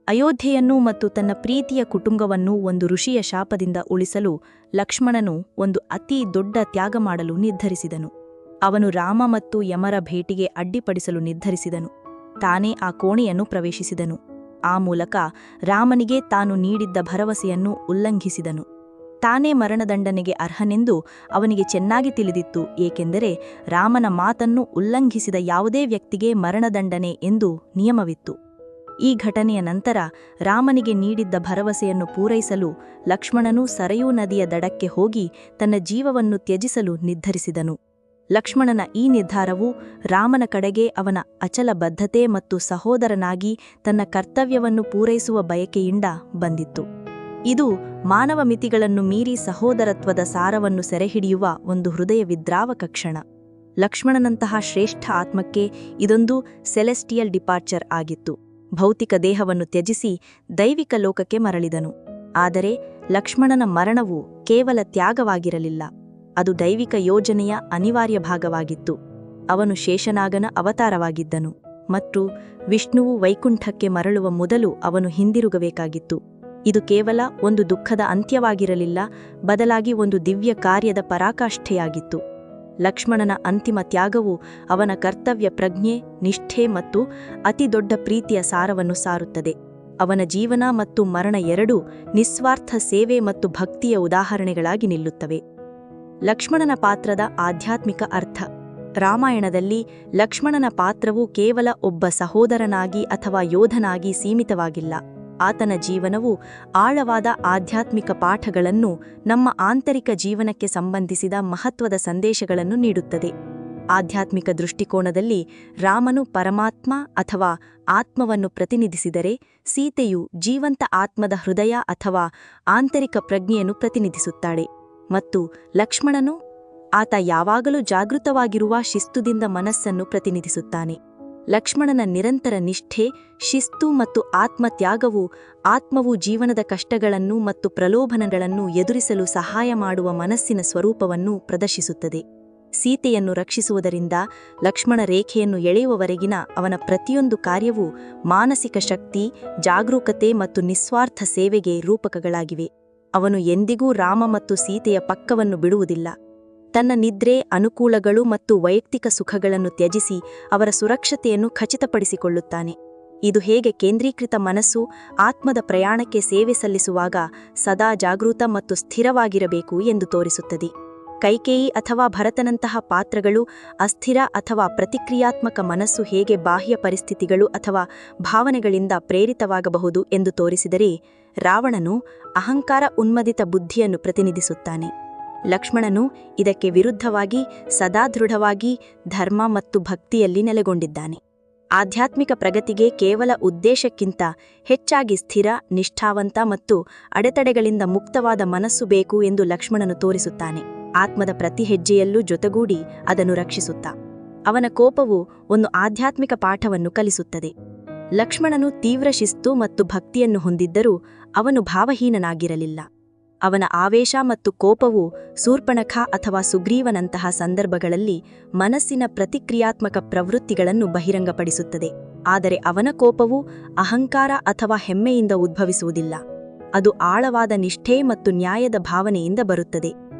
ಅಯೋಧ್ಯೆಯನ್ನು ಮತ್ತು ತನ್ನ ಪ್ರೀತಿಯ ಕುಟುಂಬವನ್ನು ಒಂದು ಋಷಿಯ ಶಾಪದಿಂದ ಉಳಿಸಲು ಲಕ್ಷ್ಮಣನು ಒಂದು ಅತಿ ದೊಡ್ಡ ತ್ಯಾಗ ಮಾಡಲು ನಿರ್ಧರಿಸಿದನು. ಅವನು ರಾಮ ಮತ್ತು ಯಮರ ಭೇಟಿಗೆ ಅಡ್ಡಿಪಡಿಸಲು ನಿರ್ಧರಿಸಿದನು. ತಾನೇ ಆ ಕೋಣೆಯನ್ನು ಪ್ರವೇಶಿಸಿದನು. ಆ ಮೂಲಕ ರಾಮನಿಗೆ ತಾನು ನೀಡಿದ್ದ ಭರವಸೆಯನ್ನು ಉಲ್ಲಂಘಿಸಿದನು. ತಾನೇ ಮರಣದಂಡನೆಗೆ ಅರ್ಹನೆಂದು ಅವನಿಗೆ ಚೆನ್ನಾಗಿ ತಿಳಿದಿತ್ತು, ಏಕೆಂದರೆ ರಾಮನ ಮಾತನ್ನು ಉಲ್ಲಂಘಿಸಿದ ಯಾವುದೇ ವ್ಯಕ್ತಿಗೆ ಮರಣದಂಡನೆ ಎಂದು ನಿಯಮವಿತ್ತು. ಈ ಘಟನೆಯ ನಂತರ ರಾಮನಿಗೆ ನೀಡಿದ್ದ ಭರವಸೆಯನ್ನು ಪೂರೈಸಲು ಲಕ್ಷ್ಮಣನು ಸರಯೂ ನದಿಯ ದಡಕ್ಕೆ ಹೋಗಿ ತನ್ನ ಜೀವವನ್ನು ತ್ಯಜಿಸಲು ನಿರ್ಧರಿಸಿದನು. ಲಕ್ಷ್ಮಣನ ಈ ನಿರ್ಧಾರವು ರಾಮನ ಕಡೆಗೆ ಅವನ ಅಚಲ ಬದ್ಧತೆ ಮತ್ತು ಸಹೋದರನಾಗಿ ತನ್ನ ಕರ್ತವ್ಯವನ್ನು ಪೂರೈಸುವ ಬಯಕೆಯಿಂದ ಬಂದಿತ್ತು. ಇದು ಮಾನವ ಮಿತಿಗಳನ್ನು ಮೀರಿ ಸಹೋದರತ್ವದ ಸಾರವನ್ನು ಸೆರೆಹಿಡಿಯುವ ಒಂದು ಹೃದಯ ವಿದ್ರಾವಕ ಕ್ಷಣ. ಲಕ್ಷ್ಮಣನಂತಹ ಶ್ರೇಷ್ಠ ಆತ್ಮಕ್ಕೆ ಇದೊಂದು ಸೆಲೆಸ್ಟಿಯಲ್ ಡಿಪಾರ್ಚರ್ ಆಗಿತ್ತು. ಭೌತಿಕ ದೇಹವನ್ನು ತ್ಯಜಿಸಿ ದೈವಿಕ ಲೋಕಕ್ಕೆ ಮರಳಿದನು. ಆದರೆ ಲಕ್ಷ್ಮಣನ ಮರಣವು ಕೇವಲ ತ್ಯಾಗವಾಗಿರಲಿಲ್ಲ, ಅದು ದೈವಿಕ ಯೋಜನೆಯ ಅನಿವಾರ್ಯ ಭಾಗವಾಗಿತ್ತು. ಅವನು ಶೇಷನಾಗನ ಅವತಾರವಾಗಿದ್ದನು ಮತ್ತು ವಿಷ್ಣುವು ವೈಕುಂಠಕ್ಕೆ ಮರಳುವ ಮೊದಲು ಅವನು ಹಿಂದಿರುಗಬೇಕಾಗಿತ್ತು. ಇದು ಕೇವಲ ಒಂದು ದುಃಖದ ಅಂತ್ಯವಾಗಿರಲಿಲ್ಲ, ಬದಲಾಗಿ ಒಂದು ದಿವ್ಯ ಕಾರ್ಯದ ಪರಾಕಾಷ್ಠೆಯಾಗಿತ್ತು. ಲಕ್ಷ್ಮಣನ ಅಂತಿಮ ತ್ಯಾಗವು ಅವನ ಕರ್ತವ್ಯ ಪ್ರಜ್ಞೆ, ನಿಷ್ಠೆ ಮತ್ತು ಅತಿದೊಡ್ಡ ಪ್ರೀತಿಯ ಸಾರವನ್ನು ಸಾರುತ್ತದೆ. ಅವನ ಜೀವನ ಮತ್ತು ಮರಣ ಎರಡೂ ನಿಸ್ವಾರ್ಥ ಸೇವೆ ಮತ್ತು ಭಕ್ತಿಯ ಉದಾಹರಣೆಗಳಾಗಿ ನಿಲ್ಲುತ್ತವೆ. ಲಕ್ಷ್ಮಣನ ಪಾತ್ರದ ಆಧ್ಯಾತ್ಮಿಕ ಅರ್ಥ. ರಾಮಾಯಣದಲ್ಲಿ ಲಕ್ಷ್ಮಣನ ಪಾತ್ರವು ಕೇವಲ ಒಬ್ಬ ಸಹೋದರನಾಗಿ ಅಥವಾ ಯೋಧನಾಗಿ ಸೀಮಿತವಾಗಿಲ್ಲ. ಆತನ ಜೀವನವು ಆಳವಾದ ಆಧ್ಯಾತ್ಮಿಕ ಪಾಠಗಳನ್ನು, ನಮ್ಮ ಆಂತರಿಕ ಜೀವನಕ್ಕೆ ಸಂಬಂಧಿಸಿದ ಮಹತ್ವದ ಸಂದೇಶಗಳನ್ನು ನೀಡುತ್ತದೆ. ಆಧ್ಯಾತ್ಮಿಕ ದೃಷ್ಟಿಕೋನದಲ್ಲಿ ರಾಮನು ಪರಮಾತ್ಮ ಅಥವಾ ಆತ್ಮವನ್ನು ಪ್ರತಿನಿಧಿಸಿದರೆ, ಸೀತೆಯು ಜೀವಂತ ಆತ್ಮದ ಹೃದಯ ಅಥವಾ ಆಂತರಿಕ ಪ್ರಜ್ಞೆಯನ್ನು ಪ್ರತಿನಿಧಿಸುತ್ತಾಳೆ, ಮತ್ತು ಲಕ್ಷ್ಮಣನು ಆತ ಯಾವಾಗಲೂ ಜಾಗೃತವಾಗಿರುವ ಶಿಸ್ತುದಿಂದ ಮನಸ್ಸನ್ನು ಪ್ರತಿನಿಧಿಸುತ್ತಾನೆ. ಲಕ್ಷ್ಮಣನ ನಿರಂತರ ನಿಷ್ಠೆ, ಶಿಸ್ತು ಮತ್ತು ಆತ್ಮತ್ಯಾಗವು ಆತ್ಮವು ಜೀವನದ ಕಷ್ಟಗಳನ್ನು ಮತ್ತು ಪ್ರಲೋಭನಗಳನ್ನು ಎದುರಿಸಲು ಸಹಾಯ ಮಾಡುವ ಮನಸ್ಸಿನ ಸ್ವರೂಪವನ್ನು ಪ್ರದರ್ಶಿಸುತ್ತದೆ. ಸೀತೆಯನ್ನು ರಕ್ಷಿಸುವುದರಿಂದ ಲಕ್ಷ್ಮಣ ರೇಖೆಯನ್ನು ಎಳೆಯುವವರೆಗಿನ ಅವನ ಪ್ರತಿಯೊಂದು ಕಾರ್ಯವೂ ಮಾನಸಿಕ ಶಕ್ತಿ, ಜಾಗರೂಕತೆ ಮತ್ತು ನಿಸ್ವಾರ್ಥ ಸೇವೆಗೆ ರೂಪಕಗಳಾಗಿವೆ. ಅವನು ಎಂದಿಗೂ ರಾಮ ಮತ್ತು ಸೀತೆಯ ಪಕ್ಕವನ್ನು ಬಿಡುವುದಿಲ್ಲ. ತನ್ನ ನಿದ್ರೆ, ಅನುಕೂಲಗಳು ಮತ್ತು ವೈಯಕ್ತಿಕ ಸುಖಗಳನ್ನು ತ್ಯಜಿಸಿ ಅವರ ಸುರಕ್ಷತೆಯನ್ನು ಖಚಿತಪಡಿಸಿಕೊಳ್ಳುತ್ತಾನೆ. ಇದು ಹೇಗೆ ಕೇಂದ್ರೀಕೃತ ಮನಸ್ಸು ಆತ್ಮದ ಪ್ರಯಾಣಕ್ಕೆ ಸೇವೆ ಸಲ್ಲಿಸುವಾಗ ಸದಾ ಜಾಗೃತ ಮತ್ತು ಸ್ಥಿರವಾಗಿರಬೇಕು ಎಂದು ತೋರಿಸುತ್ತದೆ. ಕೈಕೇಯಿ ಅಥವಾ ಭರತನಂತಹ ಪಾತ್ರಗಳು ಅಸ್ಥಿರ ಅಥವಾ ಪ್ರತಿಕ್ರಿಯಾತ್ಮಕ ಮನಸ್ಸು ಹೇಗೆ ಬಾಹ್ಯ ಪರಿಸ್ಥಿತಿಗಳು ಅಥವಾ ಭಾವನೆಗಳಿಂದ ಪ್ರೇರಿತವಾಗಬಹುದು ಎಂದು ತೋರಿಸಿದರೆ, ರಾವಣನು ಅಹಂಕಾರ ಉನ್ಮದಿತ ಬುದ್ಧಿಯನ್ನು ಪ್ರತಿನಿಧಿಸುತ್ತಾನೆ. ಲಕ್ಷ್ಮಣನು ಇದಕ್ಕೆ ವಿರುದ್ಧವಾಗಿ ಸದಾ ದೃಢವಾಗಿ ಧರ್ಮ ಮತ್ತು ಭಕ್ತಿಯಲ್ಲಿ ನೆಲೆಗೊಂಡಿದ್ದಾನೆ. ಆಧ್ಯಾತ್ಮಿಕ ಪ್ರಗತಿಗೆ ಕೇವಲ ಉದ್ದೇಶಕ್ಕಿಂತ ಹೆಚ್ಚಾಗಿ ಸ್ಥಿರ, ನಿಷ್ಠಾವಂತ ಮತ್ತು ಅಡೆತಡೆಗಳಿಂದ ಮುಕ್ತವಾದ ಮನಸ್ಸು ಬೇಕು ಎಂದು ಲಕ್ಷ್ಮಣನು ತೋರಿಸುತ್ತಾನೆ. ಆತ್ಮದ ಪ್ರತಿ ಹೆಜ್ಜೆಯಲ್ಲೂ ಜೊತೆಗೂಡಿ ಅದನ್ನು ರಕ್ಷಿಸುತ್ತಾ ಅವನ ಕೋಪವು ಒಂದು ಆಧ್ಯಾತ್ಮಿಕ ಪಾಠವನ್ನು ಕಲಿಸುತ್ತದೆ. ಲಕ್ಷ್ಮಣನು ತೀವ್ರ ಶಿಸ್ತು ಮತ್ತು ಭಕ್ತಿಯನ್ನು ಹೊಂದಿದ್ದರೂ ಅವನು ಭಾವಹೀನನಾಗಿರಲಿಲ್ಲ. ಅವನ ಆವೇಶ ಮತ್ತು ಕೋಪವು ಶೂರ್ಪಣಖ ಅಥವಾ ಸುಗ್ರೀವನಂತಹ ಸಂದರ್ಭಗಳಲ್ಲಿ ಮನಸ್ಸಿನ ಪ್ರತಿಕ್ರಿಯಾತ್ಮಕ ಪ್ರವೃತ್ತಿಗಳನ್ನು ಬಹಿರಂಗಪಡಿಸುತ್ತದೆ. ಆದರೆ ಅವನ ಕೋಪವು ಅಹಂಕಾರ ಅಥವಾ ಹೆಮ್ಮೆಯಿಂದ ಉದ್ಭವಿಸುವುದಿಲ್ಲ. ಅದು ಆಳವಾದ ನಿಷ್ಠೆ ಮತ್ತು ನ್ಯಾಯದ ಭಾವನೆಯಿಂದ ಬರುತ್ತದೆ.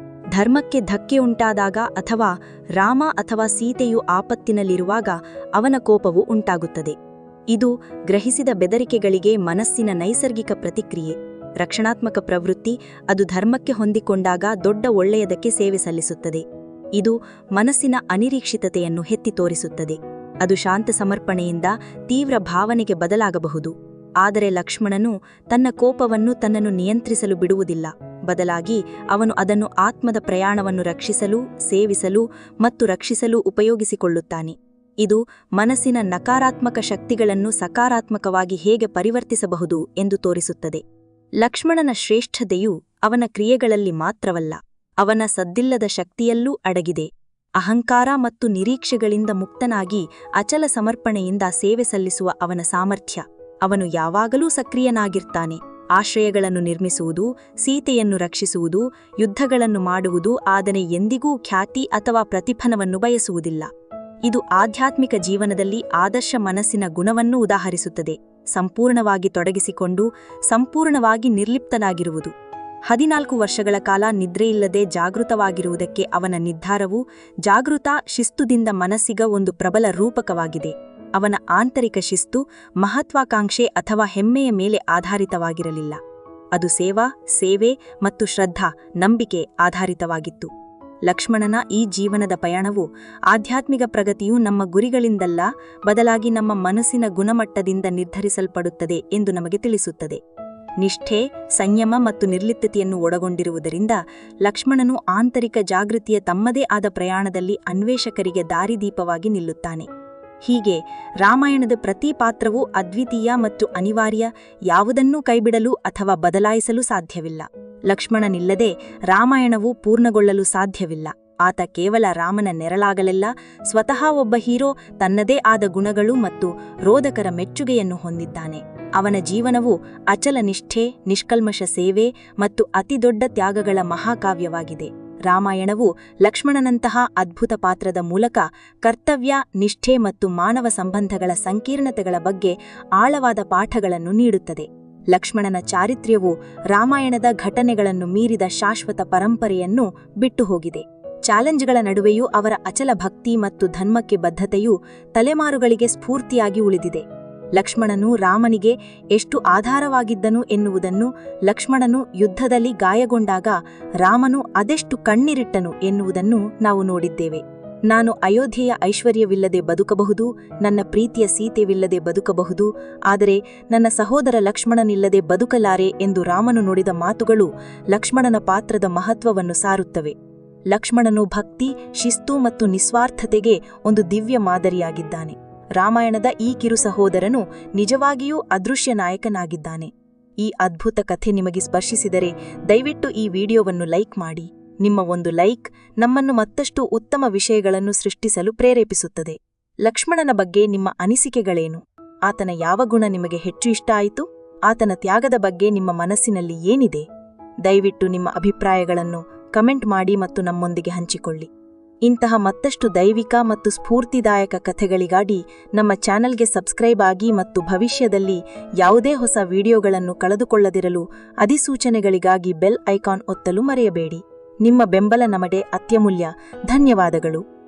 ಧರ್ಮಕ್ಕೆ ಧಕ್ಕೆ ಉಂಟಾದಾಗ ಅಥವಾ ರಾಮ ಅಥವಾ ಸೀತೆಯು ಆಪತ್ತಿನಲ್ಲಿರುವಾಗ ಅವನ ಕೋಪವು ಉಂಟಾಗುತ್ತದೆ. ಇದು ಗ್ರಹಿಸಿದ ಬೆದರಿಕೆಗಳಿಗೆ ಮನಸ್ಸಿನ ನೈಸರ್ಗಿಕ ಪ್ರತಿಕ್ರಿಯೆ. ರಕ್ಷಣಾತ್ಮಕ ಪ್ರವೃತ್ತಿ ಅದು ಧರ್ಮಕ್ಕೆ ಹೊಂದಿಕೊಂಡಾಗ ದೊಡ್ಡ ಒಳ್ಳೆಯದಕ್ಕೆ ಸೇವೆ ಸಲ್ಲಿಸುತ್ತದೆ. ಇದು ಮನಸ್ಸಿನ ಅನಿರೀಕ್ಷಿತತೆಯನ್ನು ಎತ್ತಿ ತೋರಿಸುತ್ತದೆ. ಅದು ಶಾಂತ ಸಮರ್ಪಣೆಯಿಂದ ತೀವ್ರ ಭಾವನೆಗೆ ಬದಲಾಗಬಹುದು. ಆದರೆ ಲಕ್ಷ್ಮಣನು ತನ್ನ ಕೋಪವನ್ನು ತನ್ನನ್ನು ನಿಯಂತ್ರಿಸಲು ಬಿಡುವುದಿಲ್ಲ. ಬದಲಾಗಿ ಅವನು ಅದನ್ನು ಆತ್ಮದ ಪ್ರಯಾಣವನ್ನು ರಕ್ಷಿಸಲು, ಸೇವಿಸಲು ಮತ್ತು ರಕ್ಷಿಸಲು ಉಪಯೋಗಿಸಿಕೊಳ್ಳುತ್ತಾನೆ. ಇದು ಮನಸ್ಸಿನ ನಕಾರಾತ್ಮಕ ಶಕ್ತಿಗಳನ್ನು ಸಕಾರಾತ್ಮಕವಾಗಿ ಹೇಗೆ ಪರಿವರ್ತಿಸಬಹುದು ಎಂದು ತೋರಿಸುತ್ತದೆ. ಲಕ್ಷ್ಮಣನ ಶ್ರೇಷ್ಠತೆಯು ಅವನ ಕ್ರಿಯೆಗಳಲ್ಲಿ ಮಾತ್ರವಲ್ಲ, ಅವನ ಸದ್ದಿಲ್ಲದ ಶಕ್ತಿಯಲ್ಲೂ ಅಡಗಿದೆ. ಅಹಂಕಾರ ಮತ್ತು ನಿರೀಕ್ಷೆಗಳಿಂದ ಮುಕ್ತನಾಗಿ ಅಚಲ ಸಮರ್ಪಣೆಯಿಂದ ಸೇವೆ ಸಲ್ಲಿಸುವ ಅವನ ಸಾಮರ್ಥ್ಯ. ಅವನು ಯಾವಾಗಲೂ ಸಕ್ರಿಯನಾಗಿರ್ತಾನೆ. ಆಶ್ರಯಗಳನ್ನು ನಿರ್ಮಿಸುವುದು, ಸೀತೆಯನ್ನು ರಕ್ಷಿಸುವುದು, ಯುದ್ಧಗಳನ್ನು ಮಾಡುವುದು, ಆದರೆ ಎಂದಿಗೂ ಖ್ಯಾತಿ ಅಥವಾ ಪ್ರತಿಫಲವನ್ನು ಬಯಸುವುದಿಲ್ಲ. ಇದು ಆಧ್ಯಾತ್ಮಿಕ ಜೀವನದಲ್ಲಿ ಆದರ್ಶ ಮನಸ್ಸಿನ ಗುಣವನ್ನು ಉದಾಹರಿಸುತ್ತದೆ. ಸಂಪೂರ್ಣವಾಗಿ ತೊಡಗಿಸಿಕೊಂಡು ಸಂಪೂರ್ಣವಾಗಿ ನಿರ್ಲಿಪ್ತನಾಗಿರುವುದು. 14 ವರ್ಷಗಳ ಕಾಲ ನಿದ್ರೆಯಿಲ್ಲದೆ ಜಾಗೃತವಾಗಿರುವುದಕ್ಕೆ ಅವನ ನಿರ್ಧಾರವು ಜಾಗೃತ ಶಿಸ್ತುದಿಂದ ಮನಸ್ಸಿಗ ಒಂದು ಪ್ರಬಲ ರೂಪಕವಾಗಿದೆ. ಅವನ ಆಂತರಿಕ ಶಿಸ್ತು ಮಹತ್ವಾಕಾಂಕ್ಷೆ ಅಥವಾ ಹೆಮ್ಮೆಯ ಮೇಲೆ ಆಧಾರಿತವಾಗಿರಲಿಲ್ಲ. ಅದು ಸೇವೆ ಮತ್ತು ಶ್ರದ್ಧಾ, ನಂಬಿಕೆ ಆಧಾರಿತವಾಗಿತ್ತು. ಲಕ್ಷ್ಮಣನ ಈ ಜೀವನದ ಪಯಣವು ಆಧ್ಯಾತ್ಮಿಕ ಪ್ರಗತಿಯು ನಮ್ಮ ಗುರಿಗಳಿಂದಲ್ಲ, ಬದಲಾಗಿ ನಮ್ಮ ಮನಸ್ಸಿನ ಗುಣಮಟ್ಟದಿಂದ ನಿರ್ಧರಿಸಲ್ಪಡುತ್ತದೆ ಎಂದು ನಮಗೆ ತಿಳಿಸುತ್ತದೆ. ನಿಷ್ಠೆ, ಸಂಯಮ ಮತ್ತು ನಿರ್ಲಿಪ್ತತೆಯನ್ನು ಒಳಗೊಂಡಿರುವುದರಿಂದ ಲಕ್ಷ್ಮಣನು ಆಂತರಿಕ ಜಾಗೃತಿಯ ತಮ್ಮದೇ ಆದ ಪ್ರಯಾಣದಲ್ಲಿ ಅನ್ವೇಷಕರಿಗೆ ದಾರಿದೀಪವಾಗಿ ನಿಲ್ಲುತ್ತಾನೆ. ಹೀಗೆ ರಾಮಾಯಣದ ಪ್ರತಿ ಪಾತ್ರವೂ ಅದ್ವಿತೀಯ ಮತ್ತು ಅನಿವಾರ್ಯ, ಯಾವುದನ್ನೂ ಕೈಬಿಡಲು ಅಥವಾ ಬದಲಾಯಿಸಲು ಸಾಧ್ಯವಿಲ್ಲ. ಲಕ್ಷ್ಮಣನಿಲ್ಲದೆ ರಾಮಾಯಣವು ಪೂರ್ಣಗೊಳ್ಳಲು ಸಾಧ್ಯವಿಲ್ಲ. ಆತ ಕೇವಲ ರಾಮನ ನೆರಳಾಗಲಿಲ್ಲ, ಸ್ವತಃ ಒಬ್ಬ ಹೀರೋ, ತನ್ನದೇ ಆದ ಗುಣಗಳು ಮತ್ತು ರೋಧಕರ ಮೆಚ್ಚುಗೆಯನ್ನು ಹೊಂದಿದ್ದಾನೆ. ಅವನ ಜೀವನವು ಅಚಲ ನಿಷ್ಠೆ, ನಿಷ್ಕಲ್ಮಶ ಸೇವೆ ಮತ್ತು ಅತಿದೊಡ್ಡ ತ್ಯಾಗಗಳ ಮಹಾಕಾವ್ಯವಾಗಿದೆ. ರಾಮಾಯಣವು ಲಕ್ಷ್ಮಣನಂತಹ ಅದ್ಭುತ ಪಾತ್ರದ ಮೂಲಕ ಕರ್ತವ್ಯ, ನಿಷ್ಠೆ ಮತ್ತು ಮಾನವ ಸಂಬಂಧಗಳ ಸಂಕೀರ್ಣತೆಗಳ ಬಗ್ಗೆ ಆಳವಾದ ಪಾಠಗಳನ್ನು ನೀಡುತ್ತದೆ. ಲಕ್ಷ್ಮಣನ ಚಾರಿತ್ರ್ಯವು ರಾಮಾಯಣದ ಘಟನೆಗಳನ್ನು ಮೀರಿದ ಶಾಶ್ವತ ಪರಂಪರೆಯನ್ನು ಬಿಟ್ಟು ಹೋಗಿದೆ. ಚಾಲೆಂಜ್ಗಳ ನಡುವೆಯೂ ಅವರ ಅಚಲ ಭಕ್ತಿ ಮತ್ತು ಧರ್ಮಕ್ಕೆ ಬದ್ಧತೆಯು ತಲೆಮಾರುಗಳಿಗೆ ಸ್ಫೂರ್ತಿಯಾಗಿ ಉಳಿದಿದೆ. ಲಕ್ಷ್ಮಣನು ರಾಮನಿಗೆ ಎಷ್ಟು ಆಧಾರವಾಗಿದ್ದನು ಎನ್ನುವುದನ್ನು, ಲಕ್ಷ್ಮಣನು ಯುದ್ಧದಲ್ಲಿ ಗಾಯಗೊಂಡಾಗ ರಾಮನು ಅದೆಷ್ಟು ಕಣ್ಣೀರಿಟ್ಟನು ಎನ್ನುವುದನ್ನು ನಾವು ನೋಡಿದ್ದೇವೆ. ನಾನು ಅಯೋಧ್ಯೆಯ ಐಶ್ವರ್ಯವಿಲ್ಲದೆ ಬದುಕಬಹುದು, ನನ್ನ ಪ್ರೀತಿಯ ಸೀತೆವಿಲ್ಲದೆ ಬದುಕಬಹುದು, ಆದರೆ ನನ್ನ ಸಹೋದರ ಲಕ್ಷ್ಮಣನಿಲ್ಲದೆ ಬದುಕಲಾರೆ ಎಂದು ರಾಮನು ನುಡಿದ ಮಾತುಗಳು ಲಕ್ಷ್ಮಣನ ಪಾತ್ರದ ಮಹತ್ವವನ್ನು ಸಾರುತ್ತವೆ. ಲಕ್ಷ್ಮಣನು ಭಕ್ತಿ, ಶಿಸ್ತು ಮತ್ತು ನಿಸ್ವಾರ್ಥತೆಗೆ ಒಂದು ದಿವ್ಯ ಮಾದರಿಯಾಗಿದ್ದಾನೆ. ರಾಮಾಯಣದ ಈ ಕಿರು ಸಹೋದರನು ನಿಜವಾಗಿಯೂ ಅದೃಶ್ಯ ನಾಯಕನಾಗಿದ್ದಾನೆ. ಈ ಅದ್ಭುತ ಕಥೆ ನಿಮಗೆ ಸ್ಪರ್ಶಿಸಿದರೆ ದಯವಿಟ್ಟು ಈ ವಿಡಿಯೋವನ್ನು ಲೈಕ್ ಮಾಡಿ. ನಿಮ್ಮ ಒಂದು ಲೈಕ್ ನಮ್ಮನ್ನು ಮತ್ತಷ್ಟು ಉತ್ತಮ ವಿಷಯಗಳನ್ನು ಸೃಷ್ಟಿಸಲು ಪ್ರೇರೇಪಿಸುತ್ತದೆ. ಲಕ್ಷ್ಮಣನ ಬಗ್ಗೆ ನಿಮ್ಮ ಅನಿಸಿಕೆಗಳೇನು? ಆತನ ಯಾವ ಗುಣ ನಿಮಗೆ ಹೆಚ್ಚು ಇಷ್ಟ ಆಯಿತು? ಆತನ ತ್ಯಾಗದ ಬಗ್ಗೆ ನಿಮ್ಮ ಮನಸ್ಸಿನಲ್ಲಿ ಏನಿದೆ? ದಯವಿಟ್ಟು ನಿಮ್ಮ ಅಭಿಪ್ರಾಯಗಳನ್ನು ಕಮೆಂಟ್ ಮಾಡಿ ಮತ್ತು ನಮ್ಮೊಂದಿಗೆ ಹಂಚಿಕೊಳ್ಳಿ. ಇಂತಹ ಮತ್ತಷ್ಟು ದೈವಿಕ ಮತ್ತು ಸ್ಫೂರ್ತಿದಾಯಕ ಕಥೆಗಳಿಗಾಗಿ ನಮ್ಮ ಚಾನೆಲ್ಗೆ ಸಬ್ಸ್ಕ್ರೈಬ್ ಆಗಿ ಮತ್ತು ಭವಿಷ್ಯದಲ್ಲಿ ಯಾವುದೇ ಹೊಸ ವಿಡಿಯೋಗಳನ್ನು ಕಳೆದುಕೊಳ್ಳದಿರಲು ಅಧಿಸೂಚನೆಗಳಿಗಾಗಿ ಬೆಲ್ ಐಕಾನ್ ಒತ್ತಲು ಮರೆಯಬೇಡಿ. ನಿಮ್ಮ ಬೆಂಬಲ ನಮಗೆ ಅತ್ಯಮೂಲ್ಯ. ಧನ್ಯವಾದಗಳು.